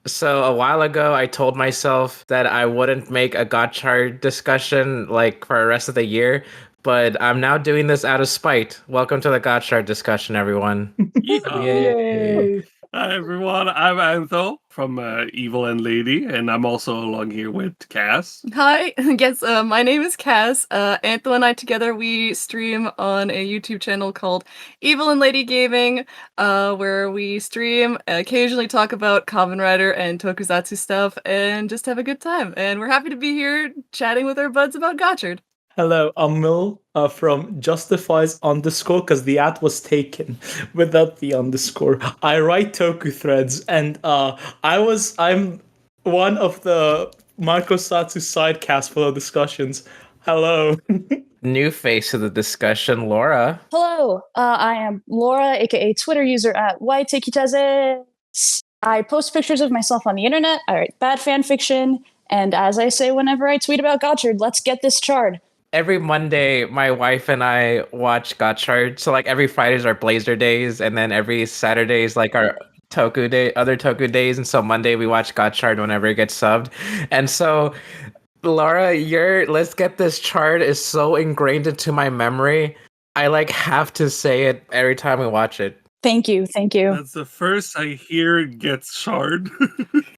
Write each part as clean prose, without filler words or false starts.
So a while ago, I told myself that I wouldn't make a Gotchard discussion like for the rest of the year, but I'm now doing this out of spite. Welcome to the Gotchard discussion, everyone. Yeehaw. Yay! Yay! Hi everyone, I'm Antho from Evil and Lady, and I'm also along here with Cass. Hi, yes, my name is Cass. Antho and I together, we stream on a YouTube channel called Evil and Lady Gaming, where we stream, occasionally talk about Kamen Rider and Tokusatsu stuff, and just have a good time. And we're happy to be here chatting with our buds about Gotchard. Hello, I'm Mil from Justifies underscore because the ad was taken without the underscore. I write Toku threads, and I'm one of the Marcosatsu sidecast for the discussions. Hello. New face of the discussion, Laura. Hello, I am Laura, aka Twitter user at waitekitazes. I post pictures of myself on the internet, I write bad fan fiction, and as I say whenever I tweet about Gotchard, let's get this chard. Every Monday, my wife and I watch Gotchard. So like every Fridays are Blazer days, and then every Saturdays like our Toku day, other Toku days, and so Monday we watch Gotchard whenever it gets subbed. And so Laura, your "Let's Get This" chart is so ingrained into my memory. I like have to say it every time we watch it. Thank you. That's the first I hear it gets shard.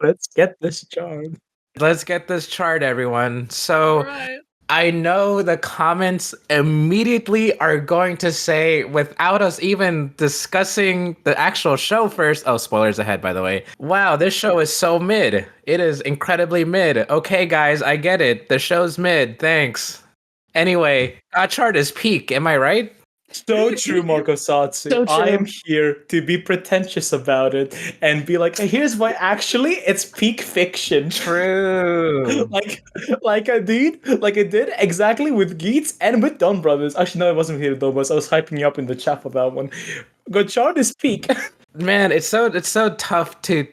Let's get this chard. Let's get this chart, everyone. So Alright. I know the comments immediately are going to say, without us even discussing the actual show first. Oh, spoilers ahead, by the way. Wow, this show is so mid. It is incredibly mid. Okay, guys, I get it. The show's mid. Thanks. Anyway, Gotchard is peak. Am I right? So true, Marcosatsu. So true. I am here to be pretentious about it and be like, here's why actually it's peak fiction. True. like I did exactly with Geets and with Dunn Brothers. Actually, no, it wasn't here with Dunn Brothers. I was hyping you up in the chat for that one. Gotchard is peak. Man, it's so tough to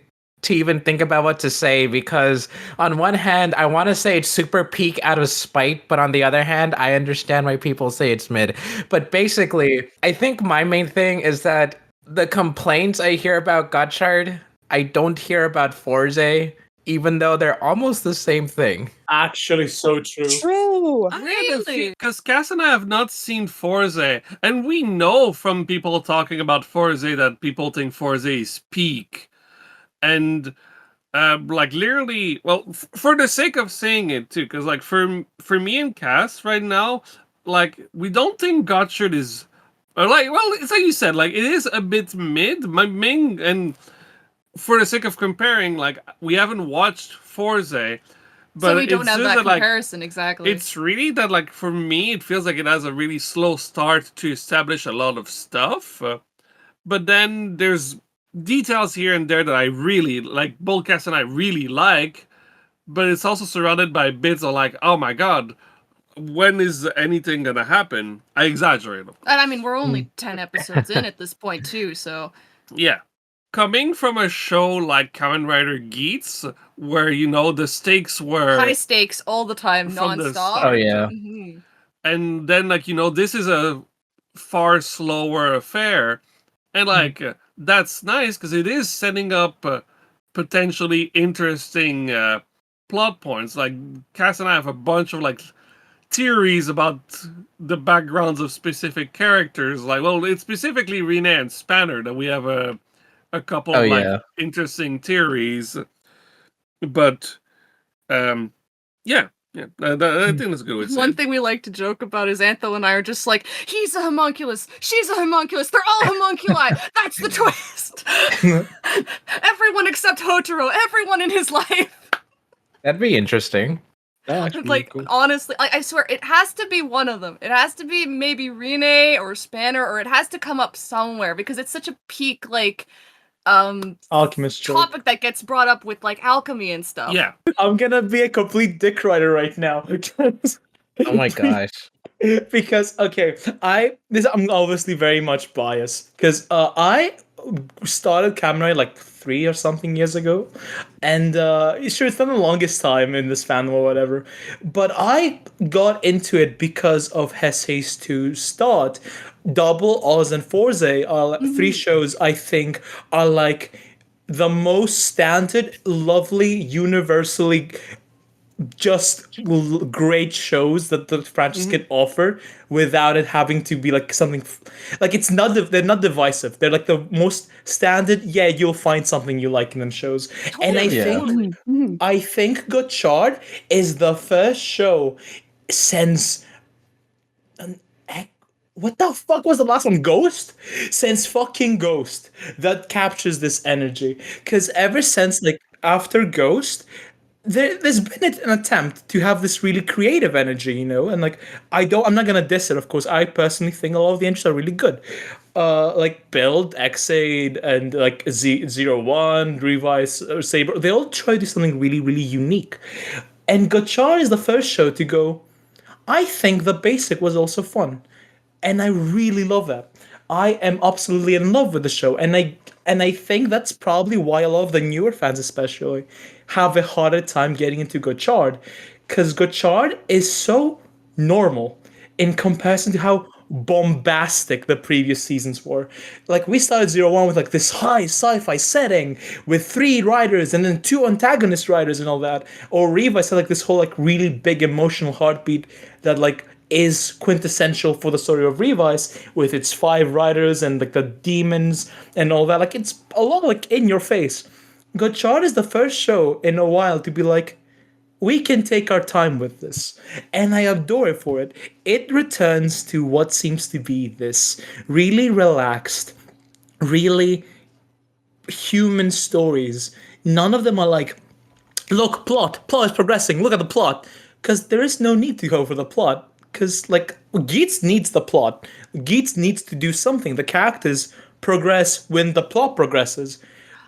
even think about what to say, because on one hand I want to say it's super peak out of spite, but on the other hand I understand why people say it's mid. But basically, I think my main thing is that the complaints I hear about Gotchard, I don't hear about Forze, even though they're almost the same thing. Actually, so true. True. Really? Because Cass and I have not seen Forze, and we know from people talking about Forze that people think Forze is peak. And like literally, well, for the sake of saying it too, because like for me and Cass right now, like we don't think Gotchard is, or like, well, it's like you said, like it is a bit mid. My main, and for the sake of comparing, like we haven't watched Forze, but So we don't it's have just that like, comparison, exactly. it's really that like for me, it feels like it has a really slow start to establish a lot of stuff, but then there's details here and there that I really like. Bolcast and I really like, but it's also surrounded by bits of like, oh my god, when is anything gonna happen? I exaggerate. And I mean, we're only 10 episodes in at this point, too, so... Yeah. Coming from a show like Kamen Rider Geats, where, you know, the stakes were... High stakes all the time, From the non-stop. start. Oh yeah. Mhm. And then, like, you know, this is a far slower affair. And, like, that's nice, because it is setting up potentially interesting plot points. Like, Cass and I have a bunch of, like, theories about the backgrounds of specific characters. Like, well, it's specifically Rene and Spanner that we have a couple Oh, of, like, yeah. interesting theories. But, yeah. I think that's a good way to say One it. thing we like to joke about is Antho and I are just like, he's a homunculus, she's a homunculus, they're all homunculi, that's the twist! Everyone except Hotaro, everyone in his life! That'd be interesting. Like, honestly, I swear, it has to be one of them. It has to be maybe Rene or Spanner, or it has to come up somewhere, because it's such a peak, like, Alchemist joke. topic that gets brought up with, like, alchemy and stuff. Yeah. I'm gonna be a complete dick writer right now. Oh my gosh. Because I'm obviously very much biased because I started Kamen Rider like 3 or something years ago, and sure, it's not the longest time in this fandom or whatever, but I got into it because of Heisei's to start. Double, Oz, and Forze are 3 shows I think are like the most standard, lovely, universally just great shows that the franchise can offer without it having to be like something like it's not they're not divisive. They're like the most standard. Yeah, you'll find something you like in them shows, and I Yeah. think Mhm, mhm. I think Gotchard is the first show since what the fuck was the last one? Ghost? Since fucking Ghost that captures this energy. Because ever since like after Ghost, there's been an attempt to have this really creative energy, you know, and like I'm not gonna diss it, of course. I personally think a lot of the entries are really good. Like Build, Xaid, and like Zero One, Revise, Saber, they all try to do something really, really unique. And Gotchard is the first show to go, I think the basic was also fun. And I really love that. I am absolutely in love with the show, and I think that's probably why a lot of the newer fans, especially, have a harder time getting into Gotchard, because Gotchard is so normal in comparison to how bombastic the previous seasons were. Like we started Zero One with like this high sci-fi setting with 3 writers and then 2 antagonist writers and all that. Or Reva said like this whole like really big emotional heartbeat that like is quintessential for the story of Revice with its 5 writers and like the demons and all that. Like it's a lot like in your face. Gotchard is the first show in a while to be like, we can take our time with this. And I adore it for it. It returns to what seems to be this really relaxed, really human stories. None of them are like, look, plot is progressing, look at the plot. Because there is no need to go for the plot. Because, like, Geats needs the plot. Geats needs to do something. The characters progress when the plot progresses.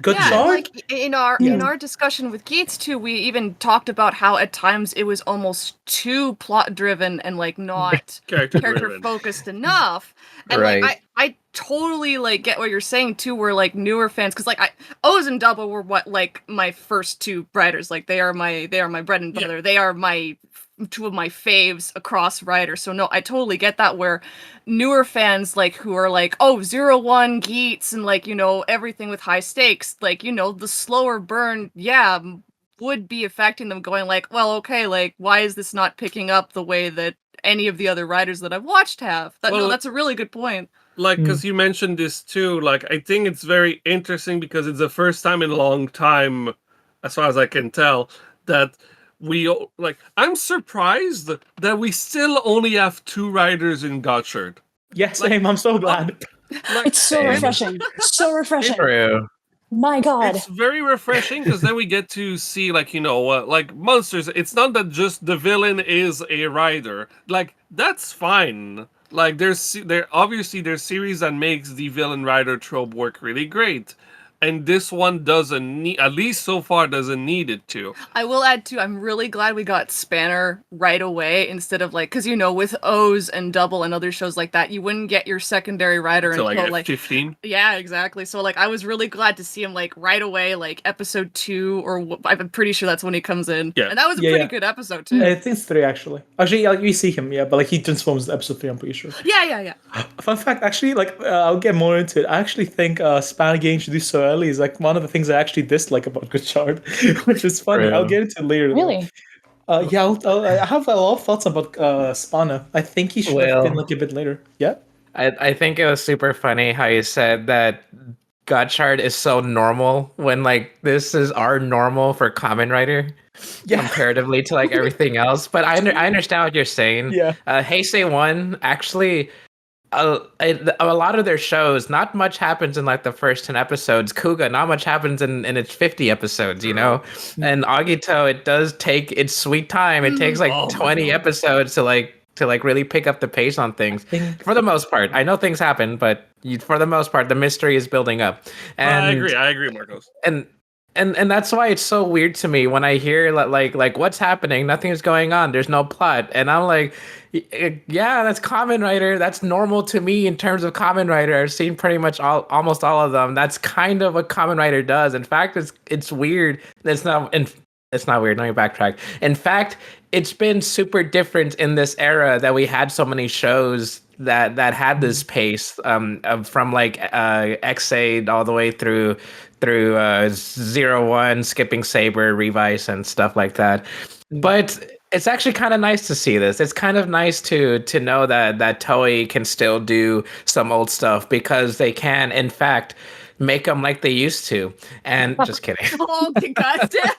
Yeah, Gotchard? like in our discussion with Geats too, we even talked about how at times it was almost too plot driven and like not Character character driven. focused enough. And Right. like I totally like get what you're saying too, where like newer fans, because like O's and Double were what like my first 2 writers, like they are my bread and butter. They are my 2 of my faves across writers. So no, I totally get that, where newer fans like who are like, oh, 01 Geats and like, you know, everything with high stakes, like, you know, the slower burn, would be affecting them, going like, well, okay, like why is this not picking up the way that any of the other writers that I've watched have? No, Well, that's a really good point. Like, because you mentioned this too, like, I think it's very interesting because it's the first time in a long time, as far as I can tell, that like, I'm surprised that we still only have 2 writers in Gotchard. Yes, same. I'm so glad. It's so Same. refreshing. So refreshing. True. My God. It's very refreshing because then we get to see, like, you know, like monsters. It's not that just the villain is a writer. Like, that's fine. Like, obviously there's series that makes the villain writer trope work really great. And this one doesn't need, at least so far, doesn't need it to. I will add too, I'm really glad we got Spanner right away instead of like, because you know, with O's and Double and other shows like that, you wouldn't get your secondary writer So, until like, like at 15? Yeah, exactly. So like I was really glad to see him like right away, like episode 2 or I'm pretty sure that's when he comes in. Yeah. And that was a Yeah, pretty yeah. good episode too. I think it's 3 actually. Actually, like, we see him, yeah, but like he transforms in episode 3. I'm pretty sure. Yeah. Fun fact, actually, like I'll get more into it. I actually think Spanner getting introduced so early is like one of the things I actually dislike about Gotchard, which is funny. True. I'll get into it later. though. Really? Yeah, I have a lot of thoughts about Spanner. I think he should have been Well- like a bit later. Yeah. I think it was super funny how you said that Gotchard is so normal when like this is our normal for Kamen Rider Yeah. comparatively to like everything else. But I understand what you're saying. Yeah. Heisei 1 actually. A lot of their shows, not much happens in like the first 10 episodes. Kuga, not much happens in its 50 episodes, you know? And Agito, it does take its sweet time. It takes like Oh my 20 God. episodes to like really pick up the pace on things. For the most part. I know things happen, but for the most part, the mystery is building up. And I agree, Marcos. and that's why it's so weird to me when I hear like what's happening, nothing's going on, there's no plot, and I'm like, yeah, that's Kamen Rider, that's normal to me in terms of Kamen Rider. I've seen pretty much almost all of them. That's kind of what Kamen Rider does. In fact, it's weird. It's not weird. Let me backtrack. In fact, it's been super different in this era that we had so many shows that had this pace from like X8 all the way through 01, skipping Saber, Revice, and stuff like that. But it's actually kind of nice to see this. It's kind of nice to know that Toei can still do some old stuff, because they can, in fact, make them like they used to. And just kidding. Oh, goddamn!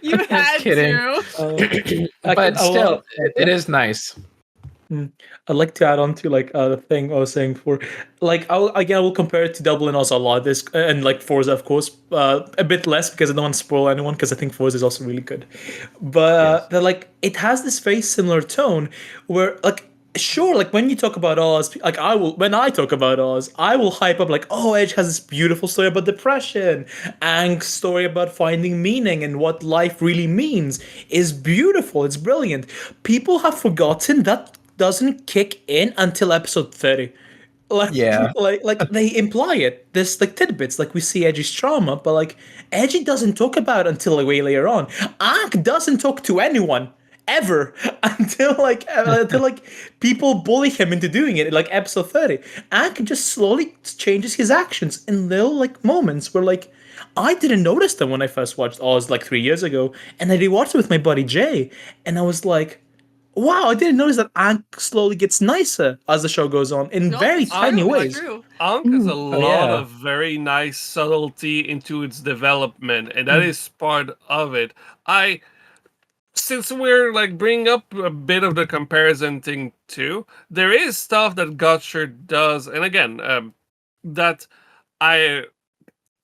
You had kidding. to. But still, it is nice. I'd like to add on to like the thing I was saying before. Like I will compare it to Double and also a lot of this, and like Forza, of course, a bit less because I don't want to spoil anyone, because I think Forza is also really good. But they're like, it has this very similar tone where like, sure, like when you talk about Oz, like when I talk about Oz, I will hype up like, oh, Edge has this beautiful story about depression, Ang's story about finding meaning and what life really means is beautiful, it's brilliant. People have forgotten that doesn't kick in until episode 30. Like, Yeah. like they imply it. There's like tidbits, like we see Edgy's trauma, but like Edgy doesn't talk about it until like way later on. Ank doesn't talk to anyone ever until like people bully him into doing it. Like episode 30, Ank just slowly changes his actions in little like moments where like I didn't notice them when I first watched Oz like 3 years ago, and I rewatched it with my buddy Jay, and I was like, wow, I didn't notice that Ankh slowly gets nicer as the show goes on in very tiny ways. Ankh has a lot yeah. of very nice subtlety into its development, and that is part of it. Since we're like bringing up a bit of the comparison thing too, there is stuff that Gotchard does, and again,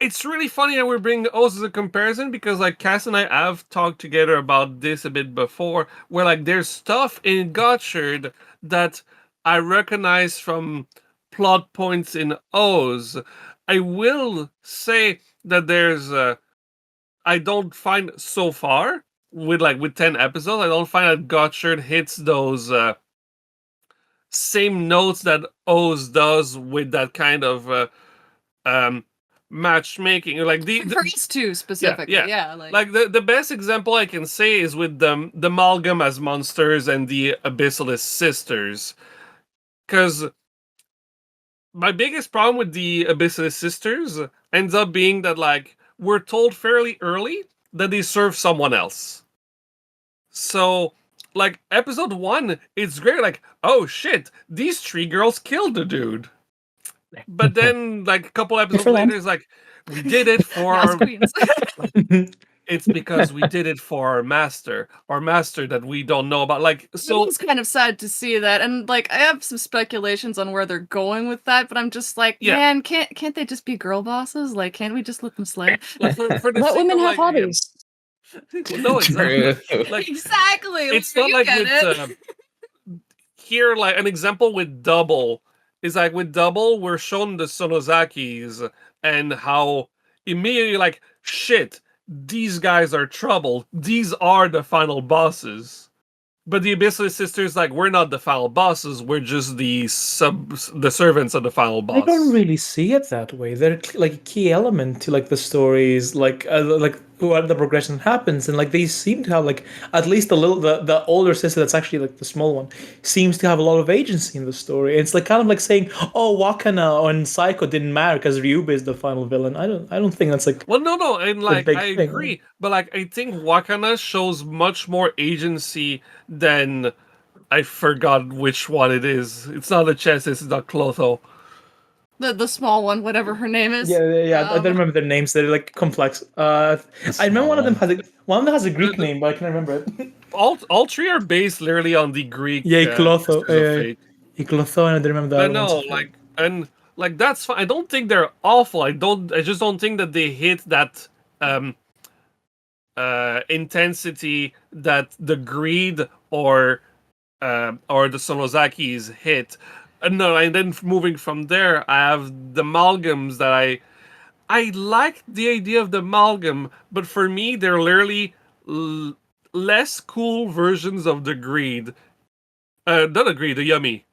it's really funny that we're bringing Oz as a comparison, because like Cass and I have talked together about this a bit before, where like there's stuff in Gotchard that I recognize from plot points in Oz. I will say that there's I don't find so far with 10 episodes, I don't find that Gotchard hits those same notes that Oz does with that kind of matchmaking, like the For these two specifically, yeah. Like the best example I can say is with the Amalgam as monsters and the Abyssalist sisters, because my biggest problem with the Abyssalist sisters ends up being that like we're told fairly early that they serve someone else. So like episode 1, it's great, like, oh shit, these 3 girls killed the dude. But then, like, a couple episodes later, it's like, we did it for our... It's because we did it for our master that we don't know about. Like, so... It's kind of sad to see that, and, like, I have some speculations on where they're going with that, but I'm just like, man, can't they just be girl bosses? Like, can't we just let them slay? Like, for the Let women have hobbies. No, exactly. Like, exactly. It's not like with... here, like, an example with Double... is like with Double, we're shown the Sonozakis and how immediately like, shit, these guys are trouble. These are the final bosses. But the Abyssalist sisters, like, we're not the final bosses. We're just the servants of the final boss. I don't really see it that way. They're like a key element to like the stories, like what the progression happens, and like they seem to have like at least the older sister that's actually like the small one seems to have a lot of agency in the story. It's like kind of like saying, oh, Wakana and Psycho didn't matter because Ryuba is the final villain. I don't think that's like, well, no, and like I thing, agree, right? but like I think Wakana shows much more agency than, I forgot which one it is. It's not a chess. It's not Clotho. The small one, whatever her name is. Yeah. I don't remember their names. They're like complex. I remember one of them has a Greek name, but I can't remember it. All 3 are based literally on the Greek. Clotho. Clotho, and I don't remember that. No, like that's fine. I don't think they're awful. I just don't think that they hit that intensity that the Greed or the Sonozakis hit. No, and then moving from there, I have the Amalgams that I like the idea of the Amalgam, but for me, they're literally less cool versions of the Greed. Not the Greed, the Yummy.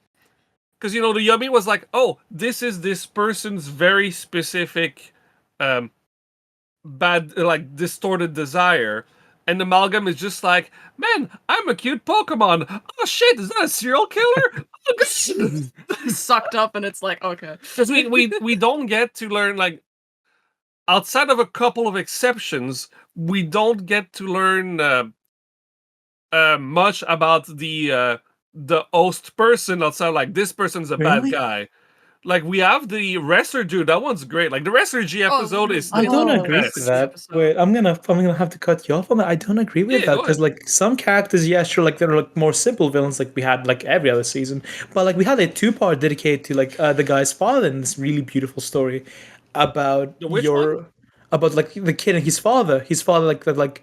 Because, you know, the Yummy was like, oh, this is this person's very specific bad, like, distorted desire. And the Amalgam is just like, man, I'm a cute Pokemon. Oh shit, is that a serial killer? sucked up, and it's like, okay. Because we don't get to learn, like, outside of a couple of exceptions, we don't get to learn much about the host person outside, like, this person's a bad Really? guy. Like, we have the wrestler dude, that one's great. Like, the wrestler G episode is I don't Oh, agree best. with that. episode. Wait, I'm gonna have to cut you off on that. I don't agree with Yeah, that go because ahead. like some characters, yeah, sure, like they're like more simple villains, like we had like every other season. But like we had a 2-part dedicated to like the guy's father in this really beautiful story about Which one? about like the kid and his father. His father like that like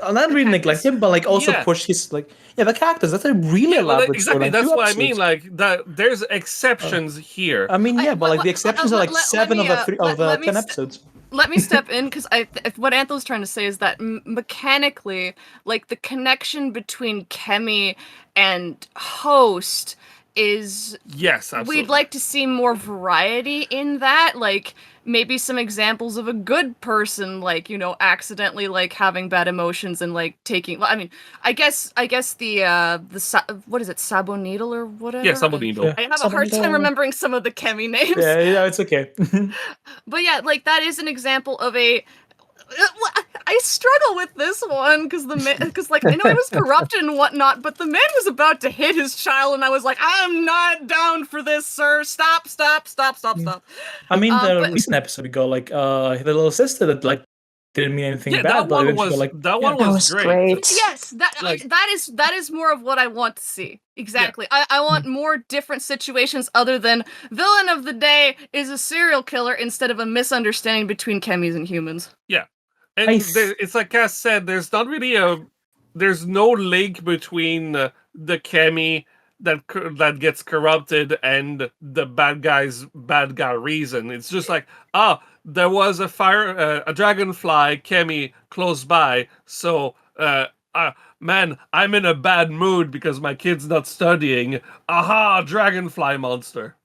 not really neglect cactus. him, but like also Yeah. push his like the characters. That's a really Yeah, well, elaborate exactly. storyline. That's 2 what I mean. episodes. Like, that there's exceptions here. I mean, yeah, but like the exceptions are like let 7 me, of the 3 of the let me 10 st- episodes. Let me step in, because what Anthil's trying to say is that mechanically, like, the connection between Kemi and host is Yes, absolutely. we'd like to see more variety in that, like maybe some examples of a good person, like, you know, accidentally like having bad emotions and like taking, well, I mean, I guess the what is it, Sabo Needle or whatever? Yeah, Sabo Needle. Yeah. I have a hard time Sabonito. remembering some of the Kemi names. Yeah, it's okay. But yeah, like that is an example of a. I struggle with this one because like I know he was corrupted and whatnot, but the man was about to hit his child, and I was like, I'm not down for this, sir. Stop. I mean, the But- recent episode we got like the little sister that like didn't mean anything Yeah, bad, that but one eventually was got, like that one That was was great. great. Yes, Like- that is more of what I want to see. Exactly. I want more different situations other than villain of the day is a serial killer instead of a misunderstanding between chemis and humans. And I th- it's like Cass said, there's not really there's no link between the Kemi that gets corrupted and the bad guy reason. It's just like, there was a dragonfly Kemi close by, so man, I'm in a bad mood because my kid's not studying. Aha, dragonfly monster.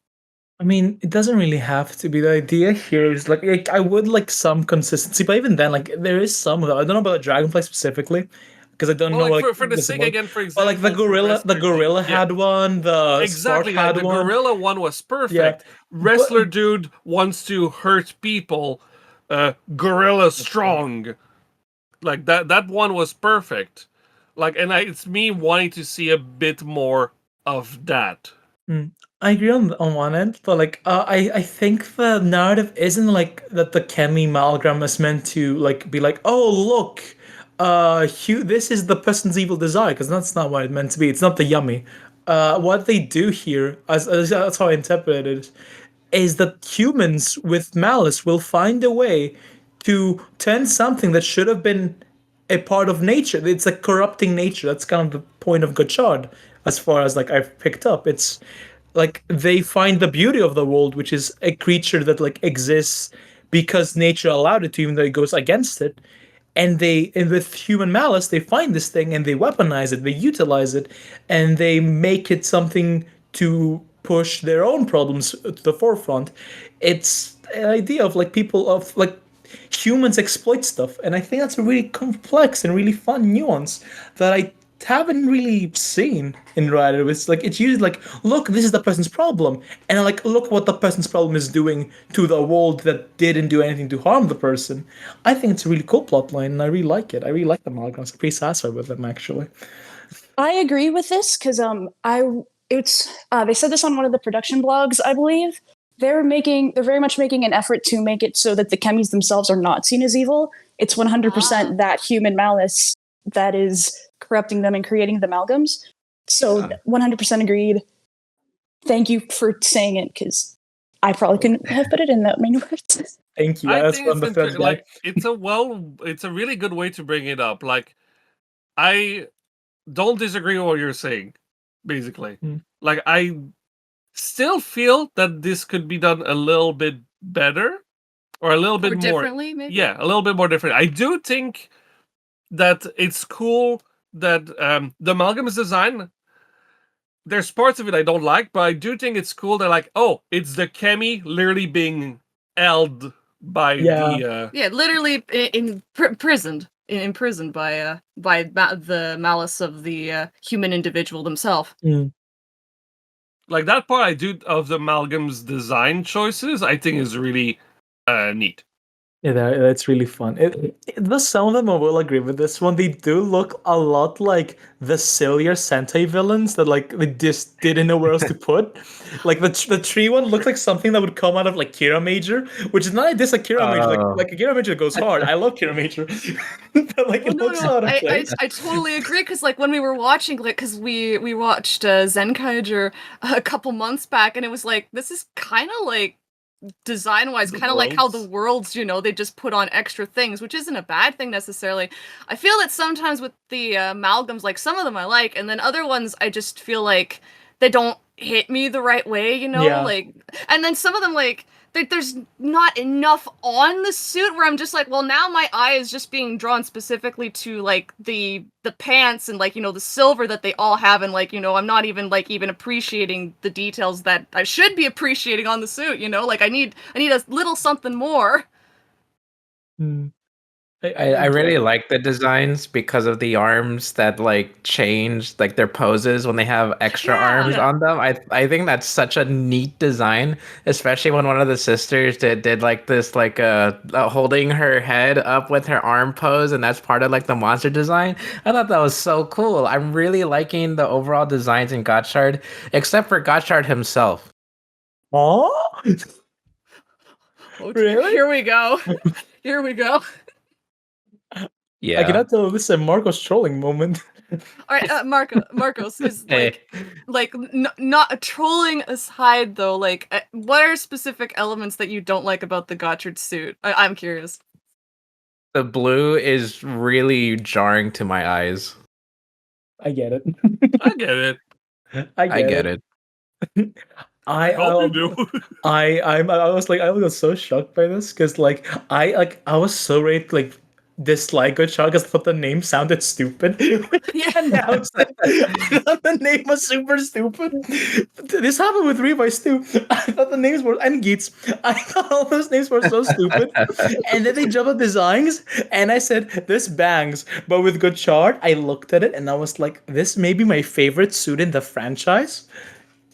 I mean, it doesn't really have to be. The idea here is like I would like some consistency, but even then, like there is some. I don't know about Dragonfly specifically because I don't Well, know like, like for the this sake one. again, for But example, like the for gorilla wrestler dude. had one. The Exactly, Stark like had the one. gorilla one was perfect. Wrestler dude wants to hurt people. Gorilla strong. Like that one was perfect. Like, and it's me wanting to see a bit more of that. I agree on one end, but like I think the narrative isn't like that the Kemi Malgram is meant to like be like, oh look, this is the person's evil desire, because that's not what it's meant to be. It's not the yummy. What they do here, as that's how I interpret it, is that humans with malice will find a way to turn something that should have been a part of nature. It's like corrupting nature. That's kind of the point of Gotchard, as far as like I've picked up. It's like they find the beauty of the world, which is a creature that like exists because nature allowed it to, even though it goes against it. And with human malice, they find this thing and they weaponize it, they utilize it, and they make it something to push their own problems to the forefront. It's an idea of like people of like humans exploit stuff, and I think that's a really complex and really fun nuance that I haven't really seen in Reddit. It's like it's usually like, look, this is the person's problem, and like, look what the person's problem is doing to the world that didn't do anything to harm the person. I think it's a really cool plotline, and I really like it. I really like the Malgrams. I'm pretty satisfied with them, actually. I agree with this because they said this on one of the production blogs, I believe. They're very much making an effort to make it so that the chemis themselves are not seen as evil. It's 100% that human malice that is corrupting them and creating the amalgams. So 100% agreed. Thank you for saying it, because I probably couldn't have put it in that many words. Thank you. I That's think one of the first guy. like it's a really good way to bring it up. Like, I don't disagree with what you're saying, basically. Like, I still feel that this could be done a little bit better, or a little bit more differently, maybe. Yeah, a little bit more different. I do think that it's cool that the amalgam's design, there's parts of it I don't like, but I do think it's cool that, like, oh, it's the Kemi literally being held by the Yeah, literally imprisoned by the malice of the human individual themselves. Like that part I do of the amalgam's design choices, I think is really neat. Yeah, that's really fun. Some of them I will agree with this one. They do look a lot like the sillier Sentai villains that like they just didn't know where else to put. Like the tree one looked like something that would come out of like Kira Major, which is not a diss at Kira Major. Like Kira Major goes hard. I love Kira Major, but like it looks out of place. I totally agree because like when we were watching like because we watched Zenkaiger a couple months back and it was like this is kind of like design-wise kind of like how the worlds, you know, they just put on extra things, which isn't a bad thing necessarily. I feel that sometimes with the amalgams, like some of them I like, and then other ones I just feel like they don't hit me the right way, you know? Yeah. Like, and then some of them like there's not enough on the suit where I'm just like, well, now my eye is just being drawn specifically to like the pants and like, you know, the silver that they all have, and like, you know, I'm not even like even appreciating the details that I should be appreciating on the suit, you know? Like I need a little something more. Hmm. I really like the designs because of the arms that like change like their poses when they have extra arms on them. I think that's such a neat design, especially when one of the sisters did like this like holding her head up with her arm pose, and that's part of like the monster design. I thought that was so cool. I'm really liking the overall designs in Gotchard, except for Gotchard himself. Oh, Oh, really? Here we go. Here we go. Yeah. I cannot tell if this is a Marcos trolling moment. All right, Marcos is Hey. not trolling aside though. Like, what are specific elements that you don't like about the Gotchard suit? I'm curious. The blue is really jarring to my eyes. I get it. I get it. I get it. I hope you do. I was so shocked by this because like I was so ready to like dislike Gotchard because I thought the name sounded stupid. Yeah. Announced it. I thought the name was super stupid. This happened with Revice too. I thought the names were and Geets. I thought all those names were so stupid. And then they jumped up designs and I said this bangs. But with Gotchard, I looked at it and I was like, this may be my favorite suit in the franchise.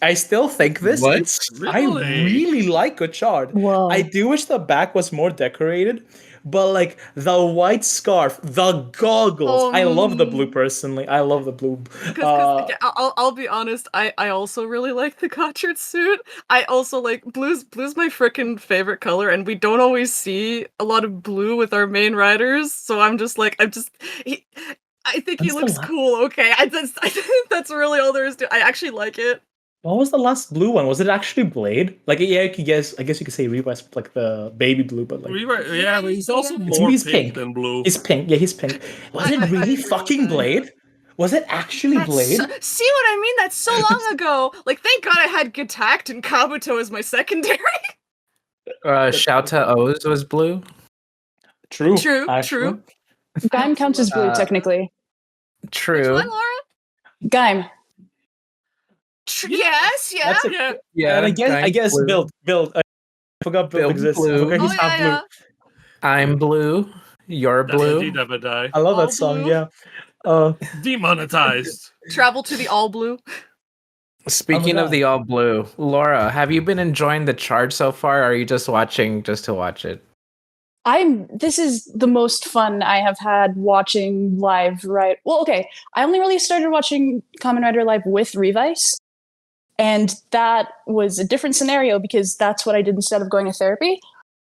I still think this. What? I Really? really like Gotchard. Whoa. I do wish the back was more decorated, but like the white scarf, the goggles. I love the blue personally. I love the blue. Because I'll be honest, I also really like the Gotchard suit. I also like blue's my freaking favorite color, and we don't always see a lot of blue with our main riders. So I think he looks cool. Okay, I think that's really all there is to. I actually like it. What was the last blue one? Was it actually Blade? Like, yeah, I guess you could say Revice, like the baby blue, but like Yeah, but he's also more he's pink than blue. he's pink. Yeah, he's pink. Was it really fucking Blade? Was it actually Blade? See what I mean? That's so long ago. Like, thank God I had Getact and Kabuto as my secondary. Shouta O's was blue. True. True. Gaim counts as blue, technically. True. Which one, Laura? Gaim. Yes, yeah. Yeah. And I guess blue. build. I forgot build exists. I forgot he's half blue. I'm blue. You're blue. Die. I love All that song. blue. Yeah. Demonetized. Travel to the all blue. Speaking of the all blue, Laura, have you been enjoying the chart so far, or are you just watching just to watch it? This is the most fun I have had watching live, right? Well, okay. I only really started watching Kamen Rider live with Revice. And that was a different scenario because that's what I did instead of going to therapy.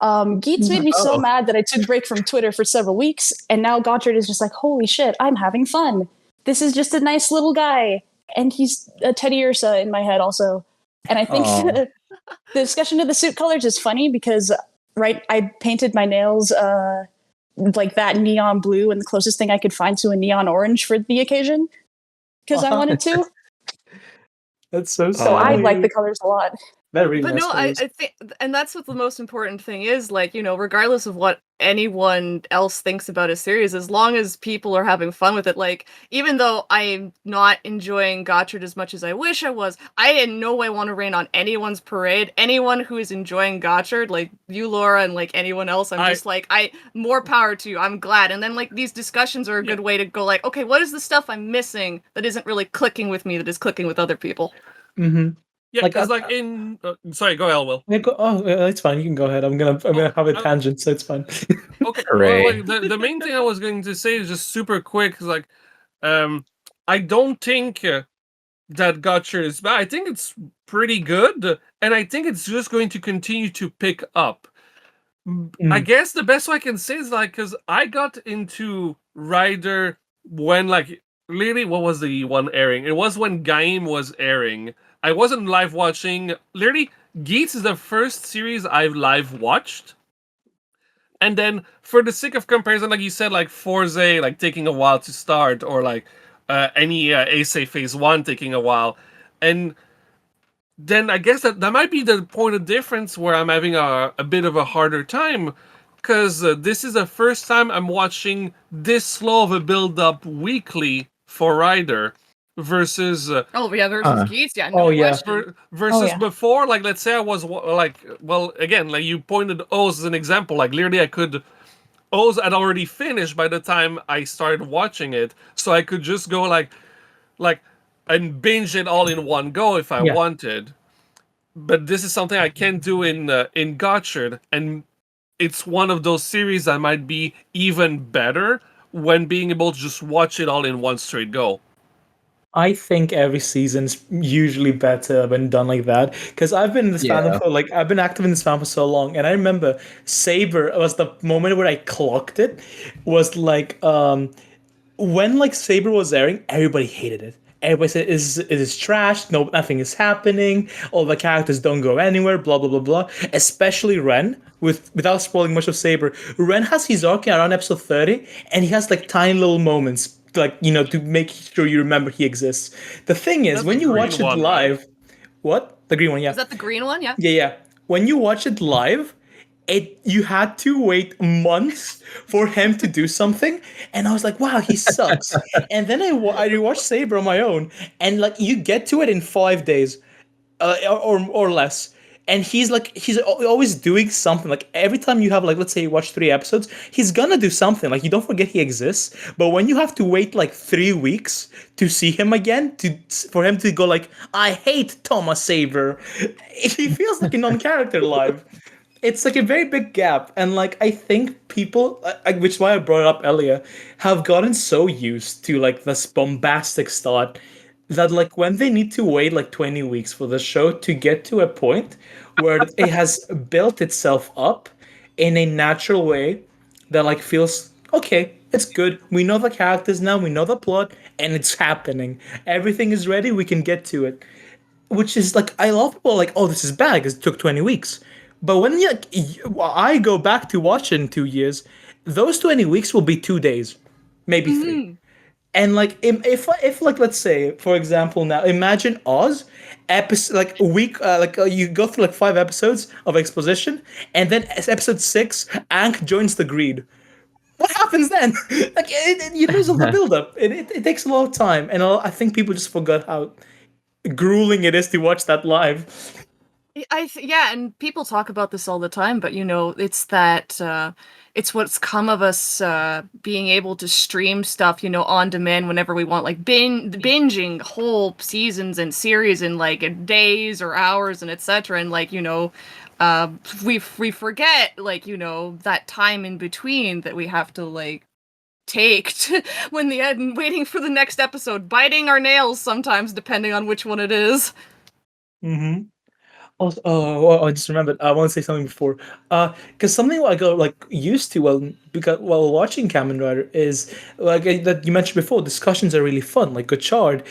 Geets made me so mad that I took a break from Twitter for several weeks. And now Gotchard is just like, holy shit, I'm having fun. This is just a nice little guy. And he's a Teddy Ursa in my head also. And I think the discussion of the suit colors is funny because, right, I painted my nails like that neon blue and the closest thing I could find to a neon orange for the occasion because I wanted to. That's so sad. So I like the colors a lot. Really But nice no, I think, and that's what the most important thing is, like, you know, regardless of what anyone else thinks about a series, as long as people are having fun with it, like, even though I'm not enjoying Gotchard as much as I wish I was, I in no way want to rain on anyone's parade. Anyone who is enjoying Gotchard, like you, Laura, and like anyone else, just like, more power to you. I'm glad. And then like these discussions are a good way to go like, okay, what is the stuff I'm missing that isn't really clicking with me that is clicking with other people? Mm-hmm. Yeah, Like, because like in sorry, go ahead, Will. it's fine. You can go ahead. I'm gonna have a tangent, so it's fine. Okay, well, Hooray. like the main thing I was going to say is just super quick. Is like, I don't think that Gotchard is bad. I think it's pretty good, and I think it's just going to continue to pick up. I Mm. guess the best way I can say is like, because I got into Rider when like literally what was the one airing? It was when Gaim was airing. I wasn't live watching. Literally, Geats is the first series I've live watched. And then, for the sake of comparison, like you said, like Forza, like taking a while to start, or like any Ace Phase 1 taking a while. And then I guess that might be the point of difference where I'm having a bit of a harder time. Because this is the first time I'm watching this slow of a build up weekly for Rider versus Oh yeah, versus Huh. Geese, yeah, Oh, no yeah. question. versus yeah. before. Like, let's say I was like, well, again, like you pointed Oz as an example. Like, literally, I could. Oz had already finished by the time I started watching it, so I could just go like and binge it all in one go if I Yeah. wanted. But this is something I can't do in Gotchard, and it's one of those series that might be even better when being able to just watch it all in one straight go. I think every season's usually better when done like that. Because I've been in this fandom Yeah. for I've been active in this fandom for so long, and I remember Saber was the moment where I clocked it. Was like when like Saber was airing, everybody hated it. Everybody said it is trash. No, nothing is happening. All the characters don't go anywhere. Blah blah blah blah. Especially Ren. Without spoiling much of Saber, Ren has his arc around episode 30, and he has like tiny little moments, like to make sure you remember he exists. The thing is, That's when the you green watch it one, right? live, what the green one? Yeah, Is that the green one? Yeah. yeah, yeah. When you watch it live, you had to wait months for him to do something, and I was like, wow, he sucks. And then I rewatched Saber on my own, and like you get to it in 5 days, or less. And he's always doing something. Like every time you have like, let's say you watch 3 episodes, he's gonna do something. Like you don't forget he exists. But when you have to wait like 3 weeks to see him again, for him to go like, I hate Thomas Saber, he feels like a non-character live. It's like a very big gap, and like I think people, which is why I brought it up earlier, have gotten so used to like this bombastic start that like when they need to wait like 20 weeks for the show to get to a point where it has built itself up in a natural way that like feels okay, it's good. We know the characters now, we know the plot, and it's happening. Everything is ready, we can get to it. Which is like I love people like, oh, this is bad because it took 20 weeks. But when I go back to watch it in 2 years, those 20 weeks will be 2 days, maybe three. Mhm. And like if like let's say for example now imagine Oz episode like a week you go through like 5 episodes of exposition, and then episode 6 Ankh joins the greed. What happens then? You lose all the build up. It takes a lot of time, and I think people just forgot how grueling it is to watch that live. Yeah, and people talk about this all the time, but it's that it's what's come of us being able to stream stuff, on demand whenever we want, like binging whole seasons and series in like days or hours and etc. And like we forget like that time in between that we have to like take when the end waiting for the next episode, biting our nails sometimes depending on which one it is. Mm-hmm. Also, oh, I just remembered. I want to say something before. Because something I got like used to while watching Kamen Rider is like that you mentioned before. Discussions are really fun. Like Gotchard,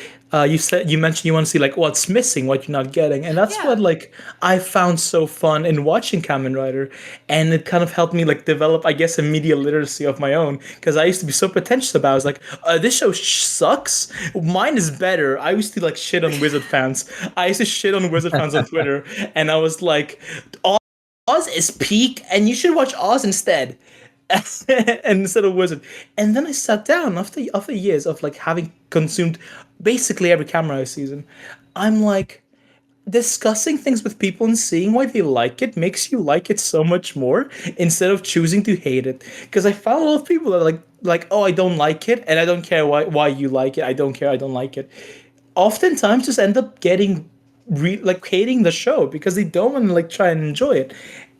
you mentioned you want to see like what's missing, what you're not getting, and that's Yeah. what like I found so fun in watching Kamen Rider, and it kind of helped me like develop, I guess, a media literacy of my own. Because I used to be so pretentious about. It. I was like, this show sucks. Mine is better. I used to like shit on Wizard fans. I used to shit on Wizard fans on Twitter. And I was like, Oz is peak, and you should watch Oz instead. And instead of Wizard. And then I sat down after years of like having consumed basically every camera season. I'm like, discussing things with people and seeing why they like it makes you like it so much more instead of choosing to hate it. Because I found a lot of people that are like, oh, I don't like it, and I don't care why you like it. I don't care, I don't like it. Oftentimes just end up getting like hating the show because they don't want to like try and enjoy it.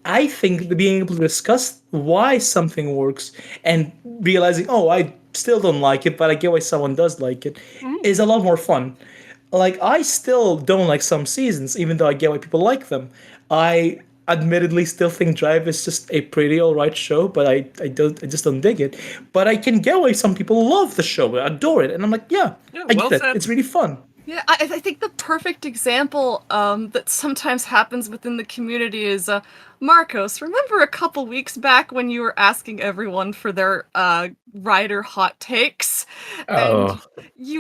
I think that being able to discuss why something works and realizing, oh, I still don't like it, but I get why someone does like it, is a lot more fun. Like I still don't like some seasons, even though I get why people like them. I admittedly still think Drive is just a pretty alright show, but I just don't dig it. But I can get why some people love the show, adore it, and I'm like, yeah, I well get it. said. It's really fun. Yeah, I think the perfect example that sometimes happens within the community is Marcos. Remember a couple weeks back when you were asking everyone for their writer hot takes, and Oh.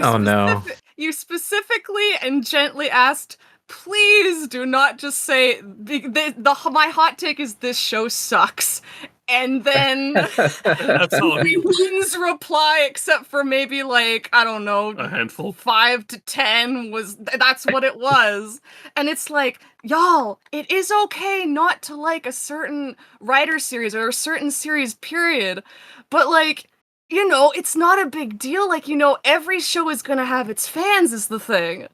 Oh, no. you specifically and gently asked, "Please do not just say my hot take is this show sucks." And then That's all he everyone's reply, except for maybe like, I don't know, a handful. 5 to 10 that's what it was. And it's like, y'all, it is okay not to like a certain writer series or a certain series period, but like, you know, it's not a big deal. Like, you know, every show is gonna have its fans is the thing.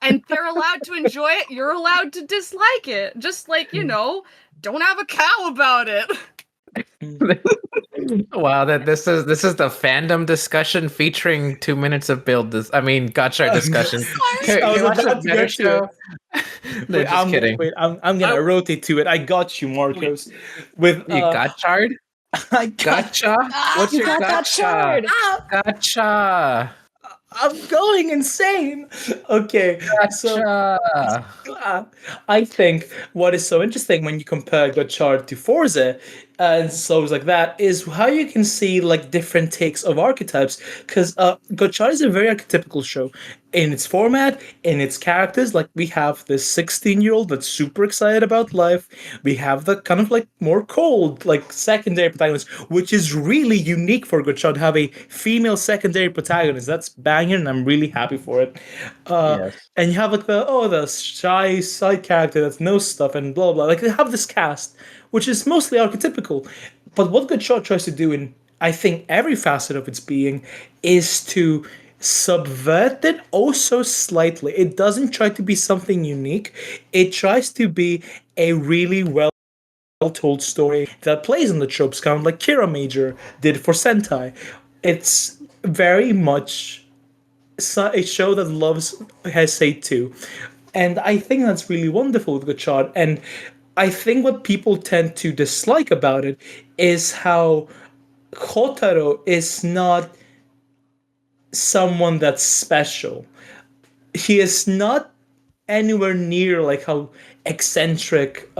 And they're allowed to enjoy it, you're allowed to dislike it. Just like, you know, don't have a cow about it. Wow, this is the fandom discussion featuring 2 minutes of build. Gotchard discussion. I was Watch about a to better get to show. No, Wait, just kidding. I'm gonna rotate to it. I got you, Marcos. With You Gotchard? I got Gotcha? What's You your got that gotcha? shard. Gotcha. I'm going insane. Okay, so Gotcha. I think what is so interesting when you compare Gotchard to Forza and shows like that is how you can see like different takes of archetypes. Because Gotchard is a very archetypical show in its format, in its characters. Like we have this 16-year-old that's super excited about life. We have the kind of like more cold, like secondary protagonist, which is really unique for Gotchard to have a female secondary protagonist. That's banging, and I'm really happy for it. Yes. And you have like the shy side character that knows stuff and blah blah. Like they have this cast, which is mostly archetypical. But what Gotchard tries to do in I think every facet of its being is to subvert it also slightly. It doesn't try to be something unique. It tries to be a really well told story that plays on the tropes, kind of like Kira Major did for Sentai. It's very much a show that loves Heisei too. And I think that's really wonderful with Gotchard. And I think what people tend to dislike about it is how Kotaro is not someone that's special. He is not anywhere near like how eccentric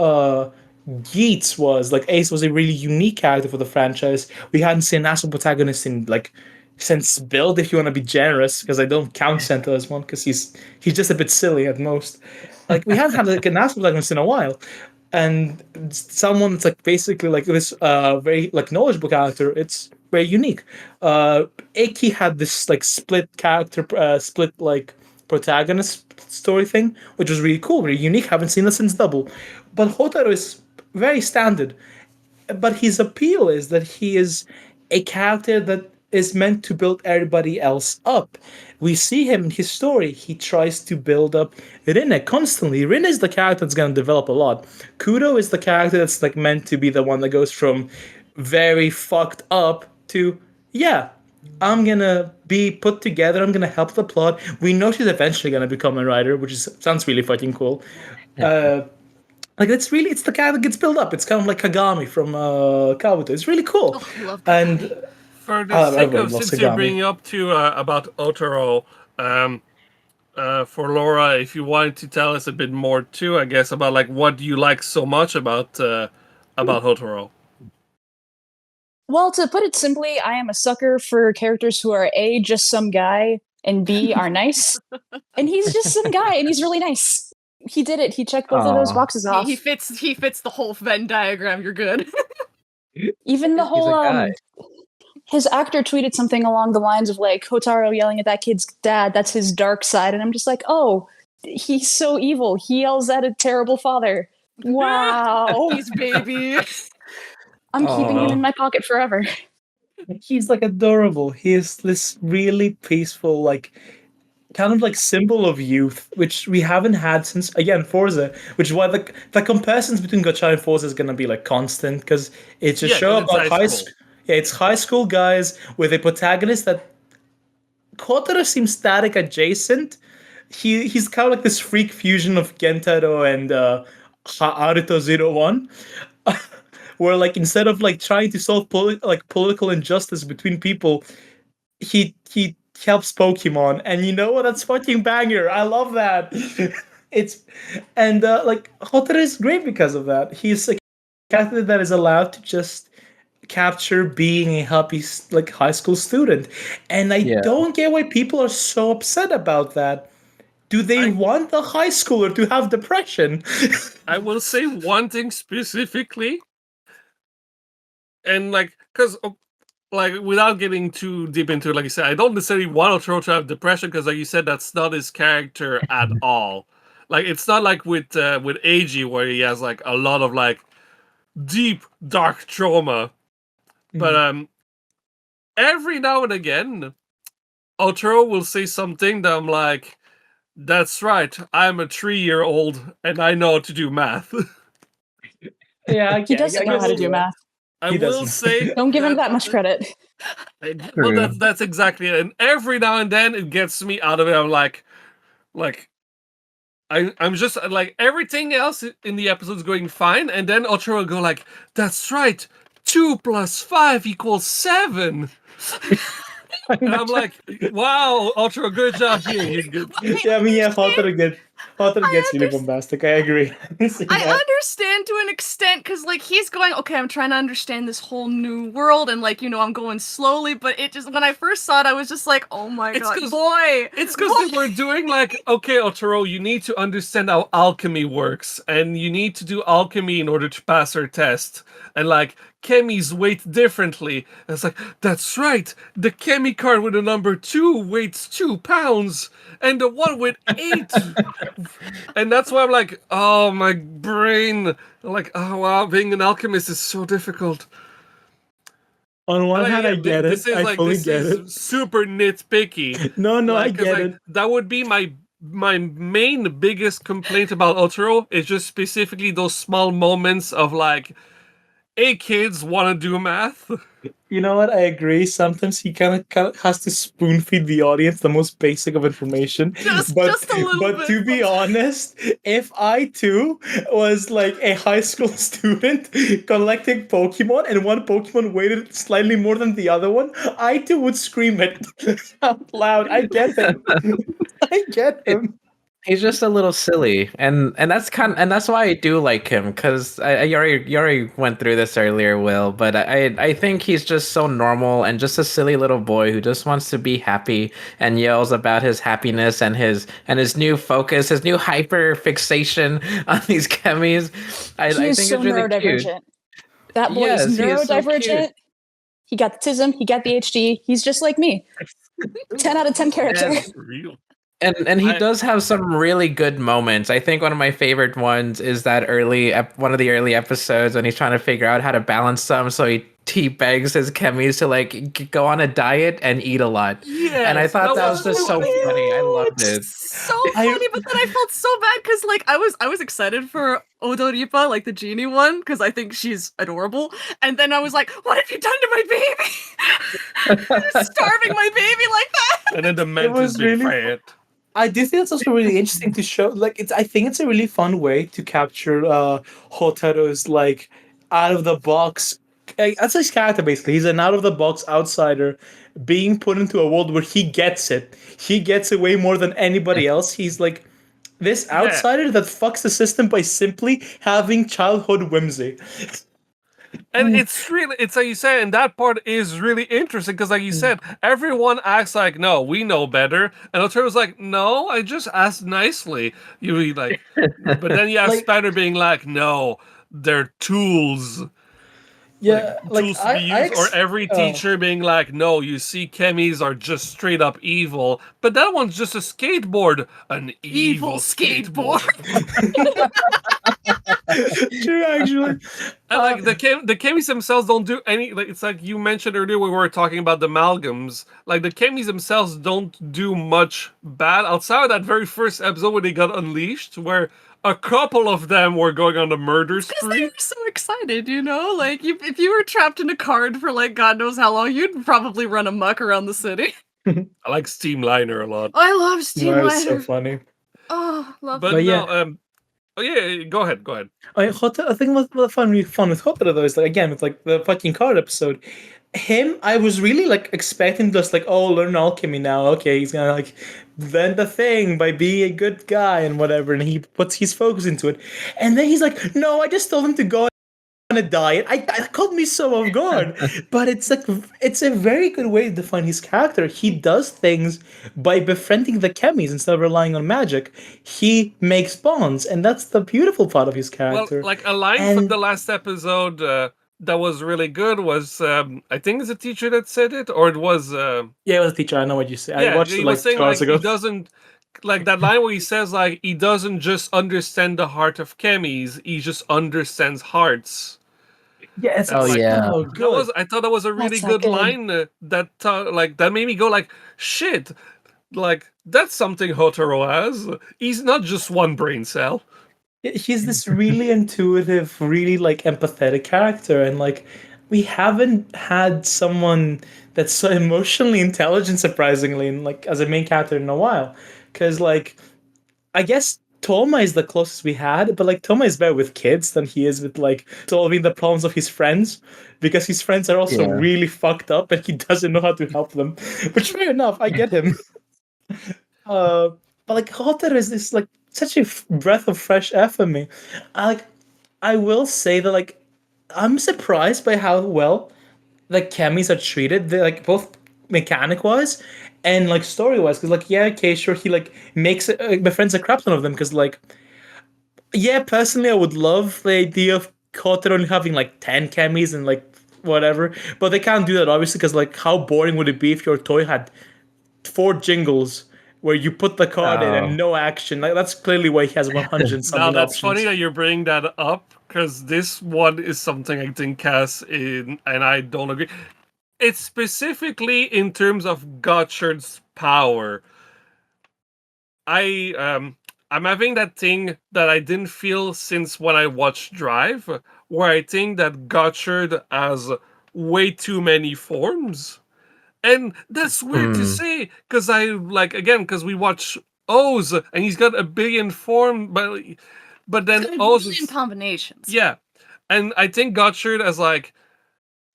Yeats was. Like Ace was a really unique character for the franchise. We hadn't seen an actual protagonist in like since Build, if you want to be generous, because I don't count Sento as one because he's just a bit silly at most. Like we haven't had like an actual protagonist in a while. And someone that's like basically like this very like knowledgeable character, it's very unique. Iki had this like split character, split like protagonist story thing, which was really cool, really unique. Haven't seen that since Double. But Hotaro is very standard. But his appeal is that he is a character that is meant to build everybody else up. We see him in his story. He tries to build up Rinne constantly. Rinne is the character that's going to develop a lot. Kudo is the character that's like meant to be the one that goes from very fucked up to, yeah, I'm gonna be put together. I'm gonna help the plot. We know she's eventually gonna become a writer, which sounds really fucking cool. Like it's the character that gets built up. It's kind of like Kagami from Kabuto. It's really cool. Oh, I love that. And For the sake everyone of, loves since you're Kagami. bringing up to about Otaro, for Laura, if you wanted to tell us a bit more too, I guess about like what you like so much about Otaro. Well, to put it simply, I am a sucker for characters who are A, just some guy, and B, are nice. And he's just some guy, and he's really nice. He did it. He checked both of those Aw. boxes off. He fits the whole Venn diagram. You're good. Even the He's a whole guy. his actor tweeted something along the lines of like Hotaro yelling at that kid's dad, that's his dark side. And I'm just like, oh, he's so evil. He yells at a terrible father. Wow. He's baby. I'm keeping him Aw. in my pocket forever. He's like adorable. He is this really peaceful, like kind of like symbol of youth, which we haven't had since again Forza, which is why the comparisons between Gotchard and Forza is gonna be like constant because it's a Yeah, show 'cause it's about high school. yeah, it's high school guys with a protagonist that Kotaro seems static adjacent. He's kind of like this freak fusion of Gentaro and Aruto 01. Where like instead of like trying to solve political injustice between people, he helps Pokemon, and you know what? That's fucking banger. I love that. It's and like Hotter is great because of that. He's a character that is allowed to just capture being a happy like high school student, and I Yeah. don't get why people are so upset about that. Do they want a high schooler to have depression? I will say one thing specifically, and like, because like without getting too deep into it, like you said, I don't necessarily want Otaro to have depression because, like you said, that's not his character at all. Like it's not like with Eiji where he has like a lot of like deep dark trauma, but every now and again, Otaro will say something that I'm like, "That's right, I'm a 3-year-old and I know how to do math." Yeah, He doesn't know how to do math. I He will doesn't. say, Don't give him that much credit. well, that's exactly it. And every now and then, it gets me out of it. I'm like, I'm just like everything else in the episode is going fine, and then Otaro will go like, "That's right, 2 + 5 = 7." And I'm like, "Wow, Otaro, good job here. You good." Yeah, I mean, yeah, Hotter gets really bombastic. I agree. I understand to an extent because, like, he's going, okay, I'm trying to understand this whole new world, and, like, you know, I'm going slowly, but it just, when I first saw it, I was just like, oh my god, boy! It's because they were doing, like, okay, Otaro, you need to understand how alchemy works, and you need to do alchemy in order to pass her test. And, like, chemis weight differently. And it's like, that's right, the chemi card with a number 2 weighs 2 pounds, and the one with 8. And that's why I'm like, oh, my brain. Like, oh, wow, being an alchemist is so difficult. On one Like, hand, yeah, I get this it. is I like, fully this get is it. super nitpicky. No, Like, I 'cause, get like, it. that would be my main biggest complaint about Otaro is just specifically those small moments of like, hey kids, want to do math? You know what? I agree. Sometimes he kind of has to spoon feed the audience the most basic of information. Just a little but bit. to be honest, if I too was like a high school student collecting Pokemon and one Pokemon weighted slightly more than the other one, I too would scream it out loud. I get him. I get him. He's just a little silly, and that's why I do like him, because you already went through this earlier, Will. But I think he's just so normal and just a silly little boy who just wants to be happy and yells about his happiness and his new focus, his new hyper fixation on these chemis. I He's think so it's really neurodivergent. cute. That boy Yes, is he is so neurodivergent. cute. He got the tism, he got the HD. He's just like me. 10 out of 10 character. Real. And he does have some really good moments. I think one of my favorite ones is that one of the early episodes when he's trying to figure out how to balance some. So he begs his chemis to like go on a diet and eat a lot. Yes, And I thought that was just so funny. I loved it. So funny, but then I felt so bad because, like, I was excited for Odoripa, like the genie one, because I think she's adorable. And then I was like, what have you done to my baby? You're starving my baby like that. And then the mantis being fat. I do think it's also really interesting to show. Like, I think it's a really fun way to capture Hotaro's like out of the box. That's his character basically. He's an out of the box outsider being put into a world where he gets it. He gets it way more than anybody else. He's like this outsider that fucks the system by simply having childhood whimsy. And it's like you said, and that part is really interesting because, like you said, everyone acts like, no, we know better. And Otaro's like, no, I just asked nicely. You like, but then you have Like- Spider being like, no, they're tools. Yeah, Tools to be used. Or every teacher being like, no, you see, chemis are just straight up evil. But that one's just a skateboard. An evil skateboard. True, actually. And like the chemis themselves don't do any. Like it's like you mentioned earlier when we were talking about the amalgams. Like the chemis themselves don't do much bad outside of that very first episode where they got unleashed, where a couple of them were going on a murder Because they spree. were so excited, you know? Like, if you were trapped in a card for, like, God knows how long, you'd probably run amok around the city. I like Steamliner a lot. Oh, I love Steam That is so Liner. funny. Oh, love But But no, yeah. oh yeah, go ahead. I think what's really fun with Hotter though is like again with like the fucking card episode. Him, I was really like expecting just like, oh, learn alchemy now. Okay, he's gonna like vent the thing by being a good guy and whatever, and he puts his focus into it. And then he's like, no, I just told him to go on a diet. I caught me so off guard. But it's like it's a very good way to define his character. He does things by befriending the chemis instead of relying on magic. He makes bonds, and that's the beautiful part of his character. Well, like a line from And- the last episode that was really good was I think it's a teacher that said it, or it was Yeah, it was a teacher. I know what you say. yeah, I watched he it was like saying 2 hours like ago. he doesn't like that line where he says like he doesn't just understand the heart of chemis, he just understands hearts. Yeah, it's Oh, so yeah. good. I thought that was a really That's not good good. line that made me go like shit, like that's something Hotaro has. He's not just one brain cell. He's this really intuitive, really like empathetic character, and like we haven't had someone that's so emotionally intelligent, surprisingly, and like as a main character in a while. Because like I guess Toma is the closest we had, but like Toma is better with kids than he is with like solving the problems of his friends, because his friends are also Yeah. really fucked up and he doesn't know how to help them. Which fair enough, I get him. But like Hotter is this like such a breath of fresh air for me. I will say that like I'm surprised by how well the chemis are treated. They're like both mechanic wise and like story wise. Because like yeah, okay, sure, he like makes it, befriends a crap ton of them. Because like yeah, personally, I would love the idea of Hotter only having like 10 chemis and like whatever, but they can't do that obviously. Because like how boring would it be if your toy had 4 jingles where you put the card in Oh. and no action? Like that's clearly why he has 100 and Now something that's options. funny that you're bringing that up because this one is something I think Cass in, and I don't agree. It's specifically in terms of Gotchard's power. I'm having that thing that I didn't feel since when I watched Drive, where I think that Gotchard has way too many forms. And that's weird to Hmm. say, because I like again, because we watch O's and he's got a billion form, but then It's O's in combinations. yeah, and I think Gotchard as like,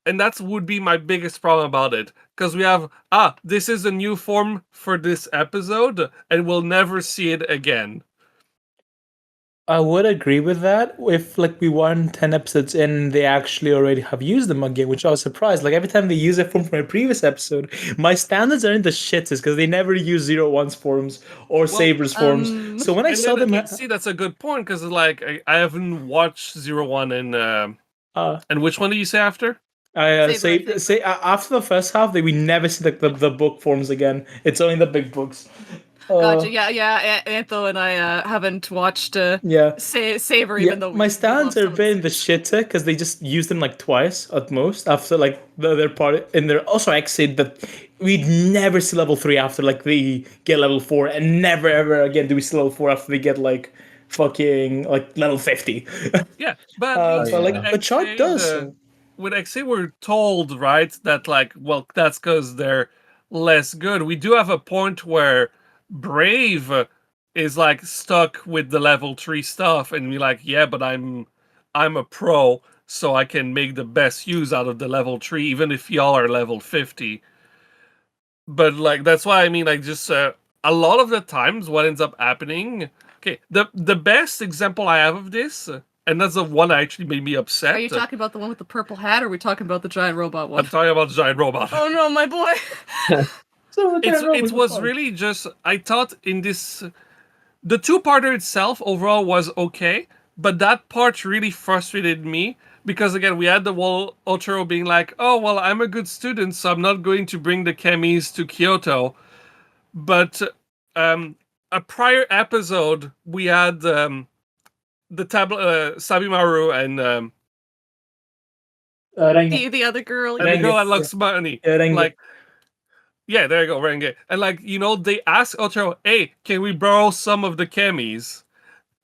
and that would be my biggest problem about it, because we have this is a new form for this episode, and we'll never see it again. I would agree with that if like we weren't 10 episodes in and they actually already have used them again, which I was surprised. Like every time they use a form from a previous episode, my standards are in the shits because they never use 0-1's forms or Saber's forms. So when I And saw then, them, see, that's a good point, because like I haven't watched 01 and which one did you say after? Saber, I say think. say after the first half, we never see the book forms again. It's only the big books. Gotcha. Yeah. Antho and I haven't watched Yeah. Saber, Yeah, even though my we stands love are some a of bit the in the series. shitter because they just use them like twice at most after like the other part in there. Also, I said that we'd never see level 3 after like they get level 4, and never ever again do we see level 4 after they get like fucking like level 50. Yeah, but at least But with like the chart XA, does. So. with XA, we're told, right, that like, well, that's because they're less good. We do have a point where Brave is like stuck with the level 3 stuff, and we're like, yeah, but I'm a pro, so I can make the best use out of the level 3, even if y'all are level 50. But like that's why I mean, like just a lot of the times, what ends up happening. Okay, the best example I have of this, and that's the one that actually made me upset. Are you talking about the one with the purple hat, or are we talking about the giant robot one? I'm talking about the giant robot. Oh no, my boy! It was really just I thought in this the two-parter itself overall was okay, but that part really frustrated me because again we had the whole Otaro being like, oh well, I'm a good student, so I'm not going to bring the chemis to Kyoto. But a prior episode we had the tablet, Sabimaru and Renge. The other girl. and the Renge, girl that yeah. looks money. Yeah, Renge. Like, yeah, there you go, Renge. And like, they ask Otaro, hey, can we borrow some of the chemis?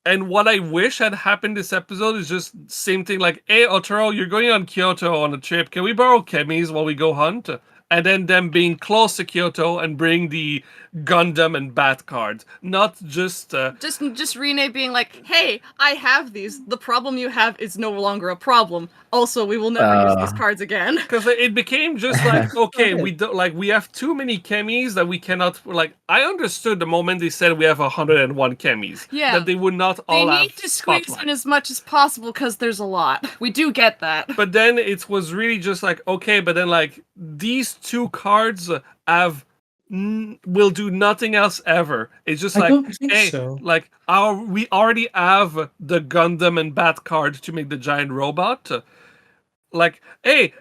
And what I wish had happened this episode is just same thing like, hey, Otaro, you're going on Kyoto on a trip. Can we borrow chemis while we go hunt? And then them being close to Kyoto and bring the Gundam and Bat cards. Not just... Just Rene being like, hey, I have these. The problem you have is no longer a problem. Also, we will never use these cards again. Because it became just like, okay, we have too many chemis that we cannot, like, I understood the moment they said we have 101 chemis. Yeah. That they would not all They have need to squeeze spotlight. in as much as possible because there's a lot. We do get that. But then it was really just like, okay, but then like these two cards will do nothing else ever. It's just I like, don't think hey, so. like we already have the Gundam and Bat card to make the giant robot. Like, hey,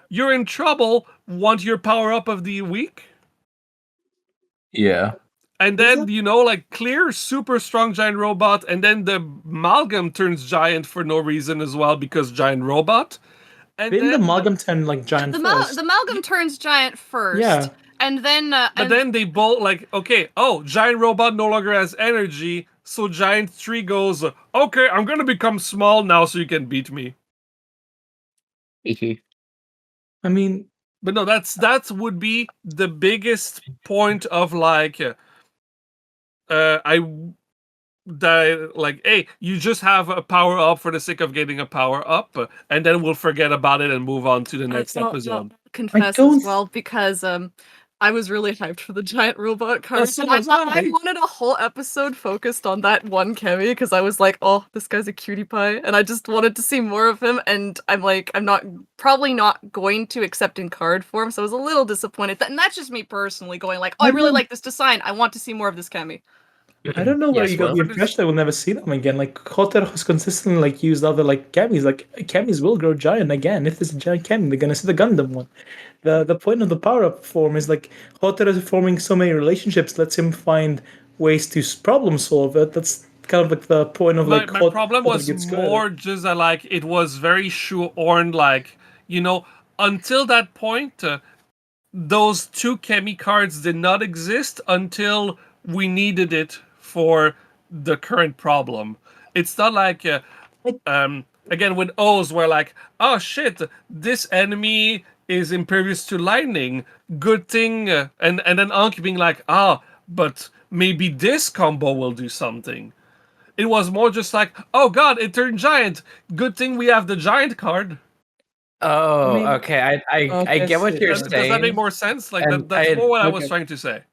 you're in trouble. Want your power up of the week? Yeah. And then, like, clear, super strong giant robot, and then the amalgam turns giant for no reason as well, because giant robot. And Didn't the then, amalgam turn like giant The first? amalgam turns giant first. Yeah. And then... but then they both, like, okay, giant robot no longer has energy, so giant tree goes, okay, I'm gonna become small now so you can beat me. I mean, But no, that would be the biggest point of, like, hey, you just have a power up for the sake of getting a power up, and then we'll forget about it and move on to the next episode. Confess don't- as well, because I was really hyped for the giant robot card. So And I was I. wanted a whole episode focused on that one Kemi because I was like, oh, this guy's a cutie pie, and I just wanted to see more of him. And I'm like, I'm probably not going to accept in card form, so I was a little disappointed. And that's just me personally going like, oh, I really like this design. I want to see more of this Kemi. I don't know where Yes, you got well. the impression that we'll never see them again. Like Hotter has consistently like used other like chemis. Like chemis will grow giant again. If there's a giant chemi, they're gonna see the Gundam one. The point of the power up form is like Hotter is forming so many relationships lets him find ways to problem solve it. That's kind of like the point of like My problem Hotter was gets good. more just that, like, it was very shoehorned, like, until that point, those two Kemi cards did not exist until we needed it for the current problem. It's not like, again, with O's, where like, oh shit, this enemy is impervious to lightning. Good thing, and then Ankh being like, but maybe this combo will do something. It was more just like, oh god, it turned giant. Good thing we have the giant card. Oh, I mean, okay. I get what you're Does saying. that make more sense? Like And that's more what I was okay. trying to say.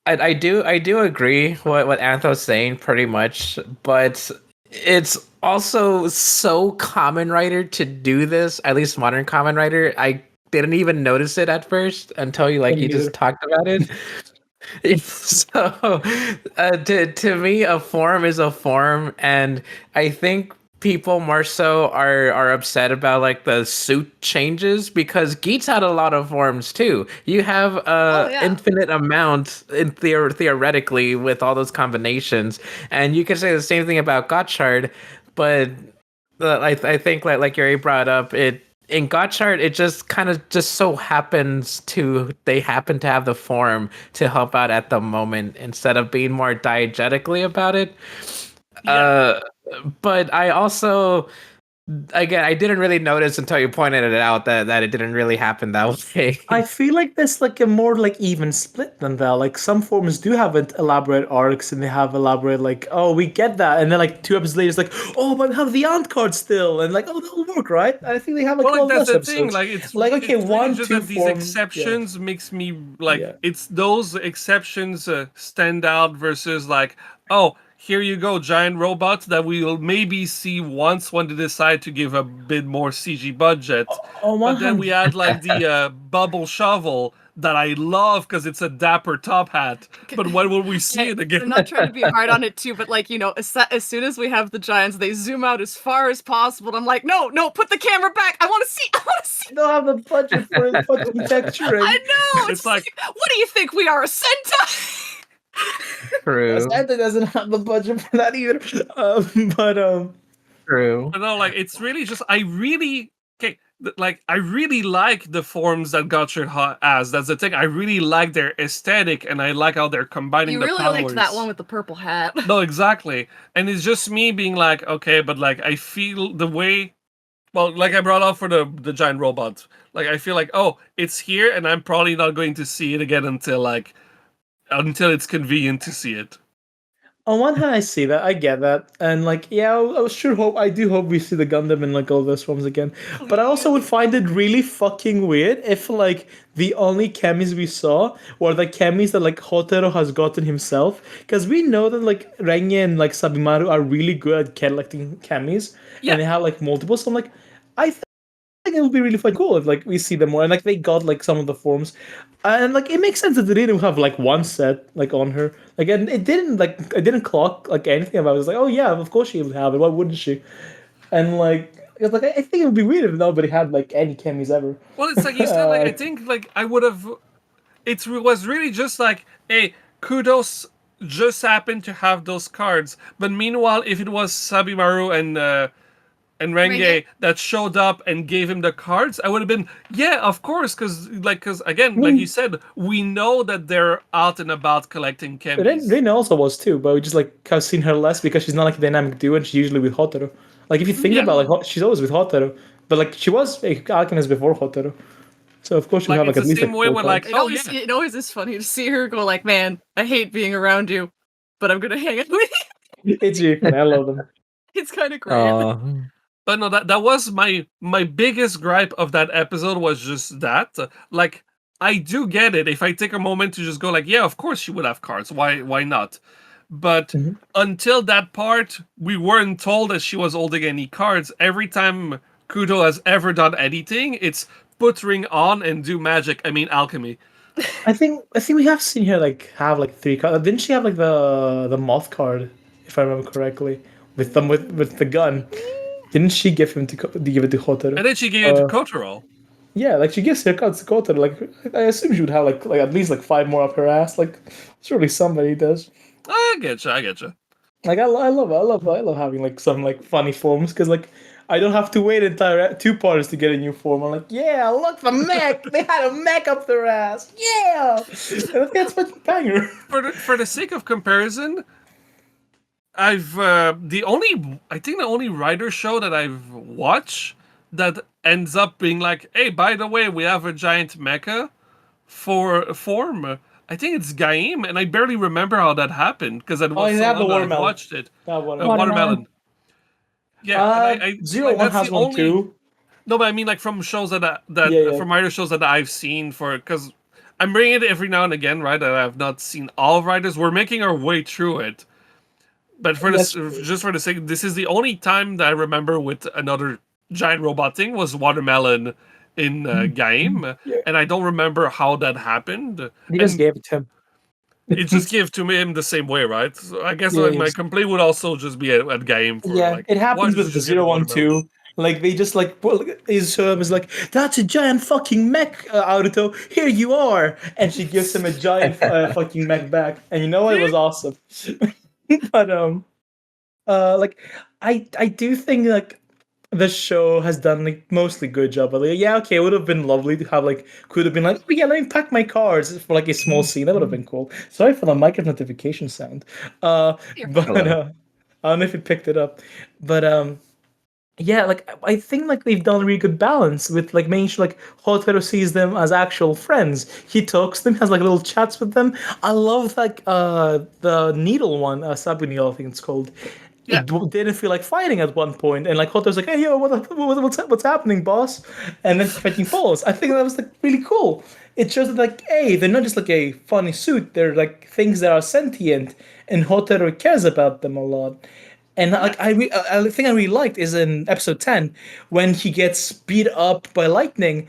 I do agree what Antho's saying pretty much, but it's also so Kamen Rider to do this, at least modern Kamen Rider. I didn't even notice it at first until you Me just neither. talked about it. So to me, a form is a form, and I think people more so are upset about like the suit changes because Geats had a lot of forms too. You have yeah. infinite amount in theoretically with all those combinations, and you can say the same thing about Gotchard, but I think like Yuri brought up it. In Gotchard, it just kind of just so happens they happen to have the form to help out at the moment instead of being more diegetically about it. Yeah. But I also, again, I didn't really notice until you pointed it out that it didn't really happen that way. I feel like there's like a more like even split than that. Like some forms do have elaborate arcs and they have elaborate like, oh, we get that, and then like 2 episodes later it's like, oh, but we have the ant card still, and like, oh, that'll work, right? I think they have like Well, all like, that's those the thing. episodes. Like, it's like okay, it's really one, just two that these forms, exceptions makes me like Yeah. it's those exceptions stand out versus like, oh, here you go, giant robots that we will maybe see once when they decide to give a bit more CG budget. On But one then hand, we had like the bubble shovel that I love because it's a dapper top hat. But when will we see it I'm again? not trying to be hard on it too, but like, as soon as we have the giants, they zoom out as far as possible. And I'm like, no, put the camera back. I want to see. they don't have the budget for fucking texturing. I know. It's like- what do you think we are, a Sentai? True. Santa doesn't have the budget for that either. But true. But no, like it's really just I really I really like the forms that Gotchard has. That's the thing. I really like their aesthetic, and I like how they're combining You the really powers. liked that one with the purple hat. No, exactly. And it's just me being like, okay, but like I feel the way. Well, like I brought up for the giant robot. Like I feel like, oh, it's here, and I'm probably not going to see it again until it's convenient to see it. On one hand, I see that, I get that, and like, yeah, I do hope we see the Gundam in like all those forms again. But I also would find it really fucking weird if like the only chemis we saw were the chemis that like Hotaru has gotten himself, because we know that like Renge and like Sabimaru are really good at collecting chemis, Yeah. and they have like multiple. So I'm like, I think it would be really fun, cool if like we see them more, and like they got like some of the forms, and like it makes sense that they didn't have like one set like on her, like, and it didn't clock like anything about it. It was like, oh yeah, of course she would have it. Why wouldn't she? And like it's like I think it would be weird if nobody had like any chemis ever. Well, it's like you said. Like I think like I would have. Was really just like, hey, Kudos just happened to have those cards, but meanwhile, if it was Sabimaru and Renge that showed up and gave him the cards, I would have been, yeah, of course, because again, like you said, we know that they're out and about collecting chemis. Rena also was too, but we just like have seen her less because she's not like a dynamic duo, and she's usually with Hotaru. Like if you think Yeah. about like she's always with Hotaru, but like she was a alchemist before Hotaru, so of course she Like, have like it's at the least same like way four when, like, cards. It always is funny to see her go like, man, I hate being around you, but I'm gonna hang out with you. It's really funny. I love them. It's kind of great. But no, that was my biggest gripe of that episode was just that. Like, I do get it. If I take a moment to just go like, yeah, of course she would have cards. Why not? But until that part, we weren't told that she was holding any cards. Every time Kudo has ever done anything, it's put ring on and do magic. I mean alchemy. I think we have seen her like have like 3 cards. Didn't she have like the moth card, if I remember correctly, with the gun? Didn't she give him to give it to Hotaru? And then she gave it to Kotaro. Yeah, like she gives her cards to Hotaru. Like I assume she would have like at least like 5 more up her ass. Like surely somebody does. I get you. Like I love having like some like funny forms, because like I don't have to wait entire 2 parts to get a new form. I'm like, yeah, look, the mech. They had a mech up their ass. Yeah, and I think that's fucking banger. For the sake of comparison, I've I think the only writer show that I've watched that ends up being like, hey, by the way, we have a giant mecha for a form. I think it's Gaim, and I barely remember how that happened because I was yeah, so the long that I watermelon. watched it. Watermelon. Watermelon. Yeah, I 01 that's has the one only, too. No, but I mean like from shows that Yeah. from writer shows that I've seen because I'm bringing it every now and again, right? That I've not seen all writers. We're making our way through it. But for this, just for the sake, this is the only time that I remember with another giant robot thing was Watermelon in Gaim, and I don't remember how that happened. He just gave it to him. It just gave to him the same way, right? So I guess Yeah, my complaint would also just be at Gaim for like. It happens why with did the you get 01 Watermelon? too. Like they just like his is like, that's a giant fucking mech, Aruto. Here you are, and she gives him a giant fucking mech back, and you know it was awesome. But like I do think like the show has done like mostly good job. But like, yeah, okay, it would have been lovely to have like could have been like, oh, yeah, let me pack my cards for like a small scene. That would have been cool. Sorry for the mic notification sound. But I don't know if it picked it up, but yeah, like I think like they've done a really good balance with like making sure like Hotaru sees them as actual friends. He talks to them, has like little chats with them. I love like the needle one, Sabu Needle, I think it's called. Yeah. It didn't feel like fighting at one point, and like Hotaru's like, "Hey, yo, what's happening, boss?" And then fighting falls. I think that was like really cool. It shows that like, hey, they're not just like a funny suit. They're like things that are sentient, and Hotaru cares about them a lot. And like I think I really liked is in episode 10 when he gets beat up by lightning,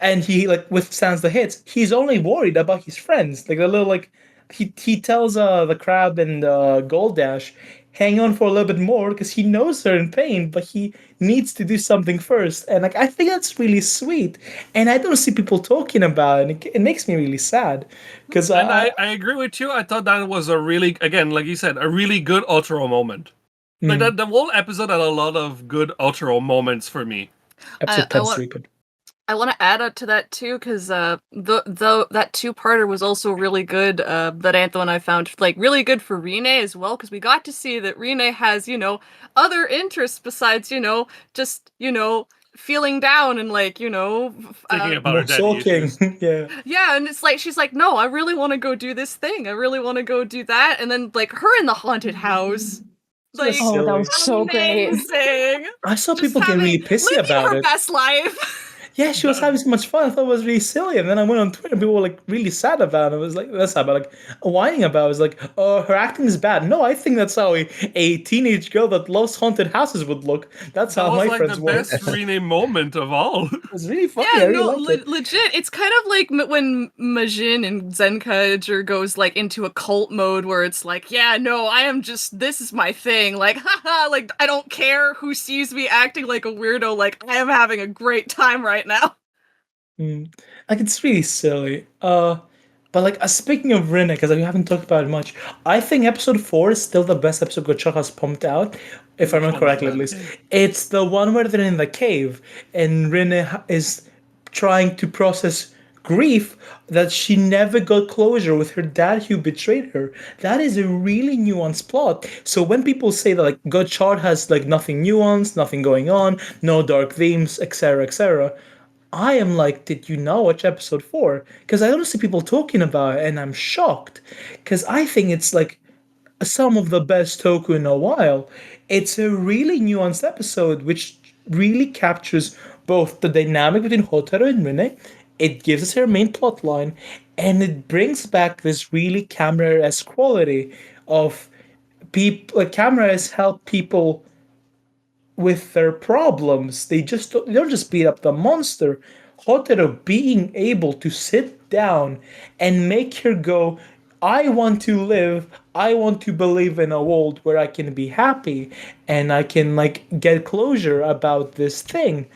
and he like withstands the hits. He's only worried about his friends. Like the little like he tells the crab and Gold Dash, hang on for a little bit more because he knows they're in pain, but he needs to do something first. And like I think that's really sweet, and I don't see people talking about it. And it makes me really sad because And I agree with you. I thought that was a really, again, like you said, a really good Otaro moment. Like Mm. the whole episode had a lot of good outro moments for me. Episode I 10 is want- really good. I want to add up to that too, because that two-parter was also really good. That Antho and I found like really good for Rine as well, because we got to see that Rine has other interests besides just feeling down and like Thinking about her More daddy sulking. issues. Yeah. yeah, and it's like she's like, no, I really want to go do this thing. I really want to go do that, and then like her in the haunted house, So that's like Oh, that silly. was so great. amazing. I saw Just people get really pissy living about her it. best life. Yeah, she was having so much fun. I thought it was really silly. And then I went on Twitter and people were like really sad about it. I was like, that's sad, but like whining about it. I was like, oh, her acting is bad. No, I think that's how a teenage girl that loves haunted houses would look. That's That how was my like friends the were. best Rene moment of all. It was really funny. Yeah, I really no, liked it. legit. It's kind of like when Majin and Zenkaiger goes like into a cult mode where it's like, yeah, no, I am just, this is my thing. Like, haha, like I don't care who sees me acting like a weirdo. Like I am having a great time right now. Like it's really silly. But like speaking of Rinne, because we haven't talked about it much, I think episode 4 is still the best episode Gotchard has pumped out, if I remember one is correctly at that? least. It's the one where they're in the cave and Rinne is trying to process grief that she never got closure with her dad who betrayed her. That is a really nuanced plot. So when people say that like Gotchard has like nothing nuanced, nothing going on, no dark themes, etc., I am like, did you not watch episode 4? Because I don't see people talking about it, and I'm shocked. Because I think it's like some of the best Toku in a while. It's a really nuanced episode, which really captures both the dynamic between Hotaru and Rinne. It gives us her main plot line, and it brings back this really camera-esque quality of people. Like, camera has helped people with their problems. They don't just beat up the monster. Hotaru being able to sit down and make her go, I want to live, I want to believe in a world where I can be happy and I can like get closure about this thing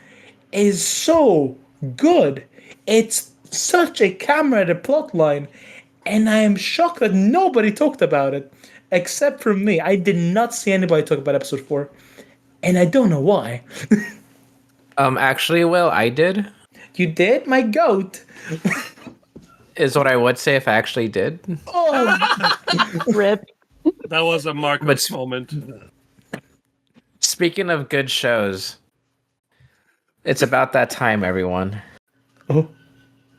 is so good. It's such a camera plot line, and I am shocked that nobody talked about it except for me. I did not see anybody talk about episode 4. And I don't know why. Actually, Will, I did. You did? My goat. Is what I would say if I actually did. Oh, Rip. That was a Marcos But- moment. Speaking of good shows, it's about that time, everyone. oh.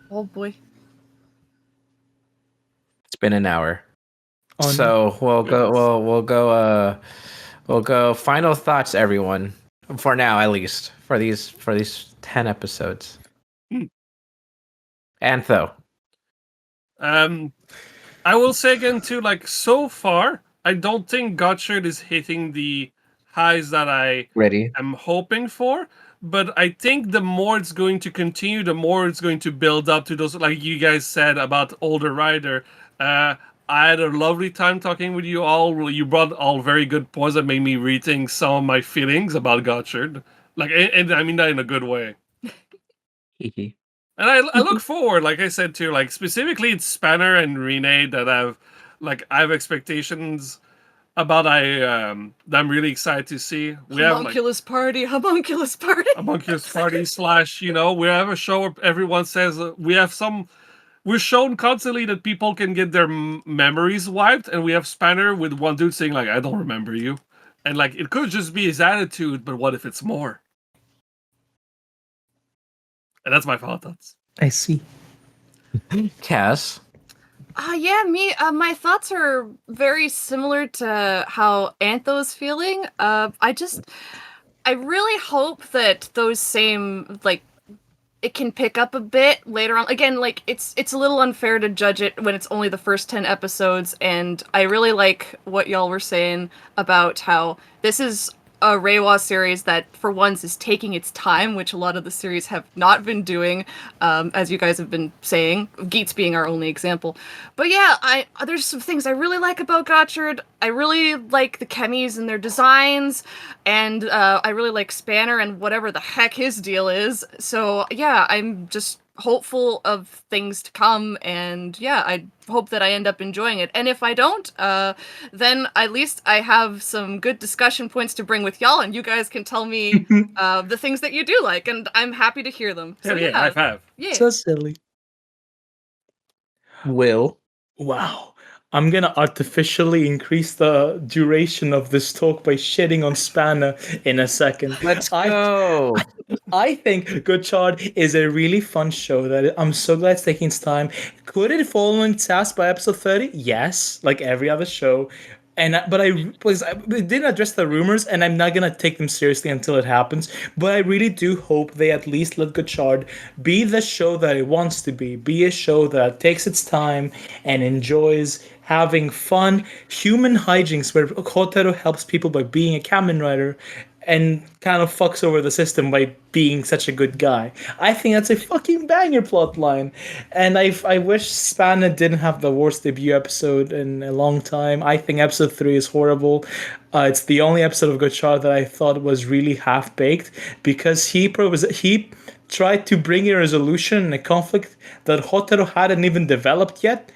Oh boy. It's been an hour. Oh, no. So we'll go final thoughts, everyone. For now, at least. For these 10 episodes. Antho. I will say again too, like so far, I don't think Gotchard is hitting the highs that I Ready? am hoping for. But I think the more it's going to continue, the more it's going to build up to those, like you guys said about Older Rider. I had a lovely time talking with you all. You brought all very good points that made me rethink some of my feelings about Gotchard. Like, and I mean that in a good way. And I look forward, like I said too, like specifically it's Spanner and Rene that I have expectations about. That I'm really excited to see. We have like Homunculus party. homunculus party / we have a show where everyone says we're shown constantly that people can get their memories wiped, and we have Spanner with one dude saying like, I don't remember you. And like it could just be his attitude, but what if it's more? And that's my thoughts. I see. Cass. Yeah, me. My thoughts are very similar to how Antho's feeling. I really hope that those same it can pick up a bit later on. Again, like it's a little unfair to judge it when it's only the first 10 episodes, and I really like what y'all were saying about how this is a Reiwa series that for once is taking its time, which a lot of the series have not been doing, as you guys have been saying, Geats being our only example. But yeah, there's some things I really like about Gotchard. I really like the chemis and their designs, and I really like Spanner and whatever the heck his deal is. So yeah, I'm just hopeful of things to come, and yeah, I hope that I end up enjoying it. And if I don't, then at least I have some good discussion points to bring with y'all, and you guys can tell me the things that you do like, and I'm happy to hear them. So Hell yeah, high five. yeah. So silly. Will. Wow. I'm gonna artificially increase the duration of this talk by shitting on Spanner in a second. Let's go. I think Gotchard is a really fun show that I'm so glad it's taking its time. Could it fall on its ass by episode 30? Yes, like every other show. But I didn't address the rumors, and I'm not gonna take them seriously until it happens. But I really do hope they at least let Gotchard be the show that it wants to be a show that takes its time and enjoys having fun human hijinks where Kotaro helps people by being a Kamen Rider and kind of fucks over the system by being such a good guy. I think that's a fucking banger plot line. And I wish Spanner didn't have the worst debut episode in a long time. I think episode 3 is horrible. It's the only episode of Gotchard that I thought was really half-baked because he tried to bring a resolution in a conflict that Hotaru hadn't even developed yet.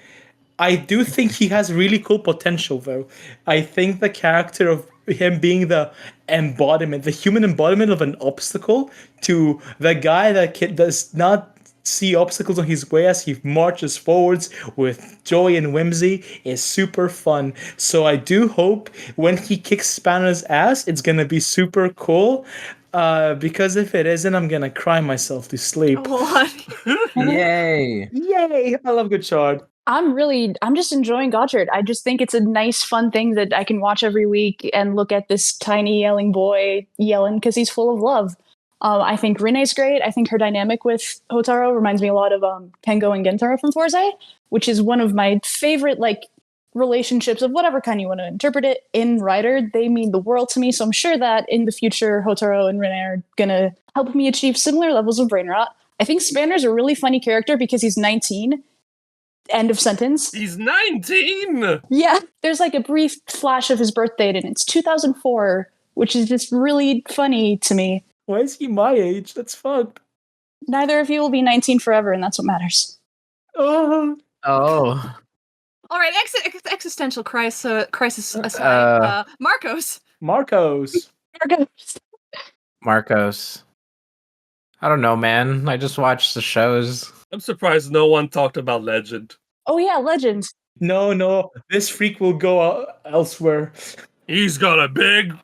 I do think he has really cool potential, though. I think the character of him being the human embodiment of an obstacle to the guy that does not see obstacles on his way as he marches forwards with joy and whimsy is super fun. So I do hope when he kicks Spanner's ass, it's gonna be super cool. Because if it isn't, I'm gonna cry myself to sleep. What? Yay. Yay! I love Gotchard. I'm just enjoying Gotchard. I just think it's a nice, fun thing that I can watch every week and look at this tiny yelling boy yelling because he's full of love. I think Renee's great. I think her dynamic with Hotaro reminds me a lot of Kengo and Gentaro from Forza, which is one of my favorite relationships of whatever kind you want to interpret it in Rider. They mean the world to me, so I'm sure that in the future Hotaro and Renee are gonna help me achieve similar levels of brain rot. I think Spanner's a really funny character because he's 19. End of sentence. He's 19! Yeah, there's a brief flash of his birth date, and it's 2004, which is just really funny to me. Why is he my age? That's fucked. Neither of you will be 19 forever, and that's what matters. Oh. Oh. All right, existential crisis aside. Marcos. Marcos. I don't know, man. I just watched the shows. I'm surprised no one talked about Legend. Oh yeah, Legend. No, this freak will go elsewhere. He's got a big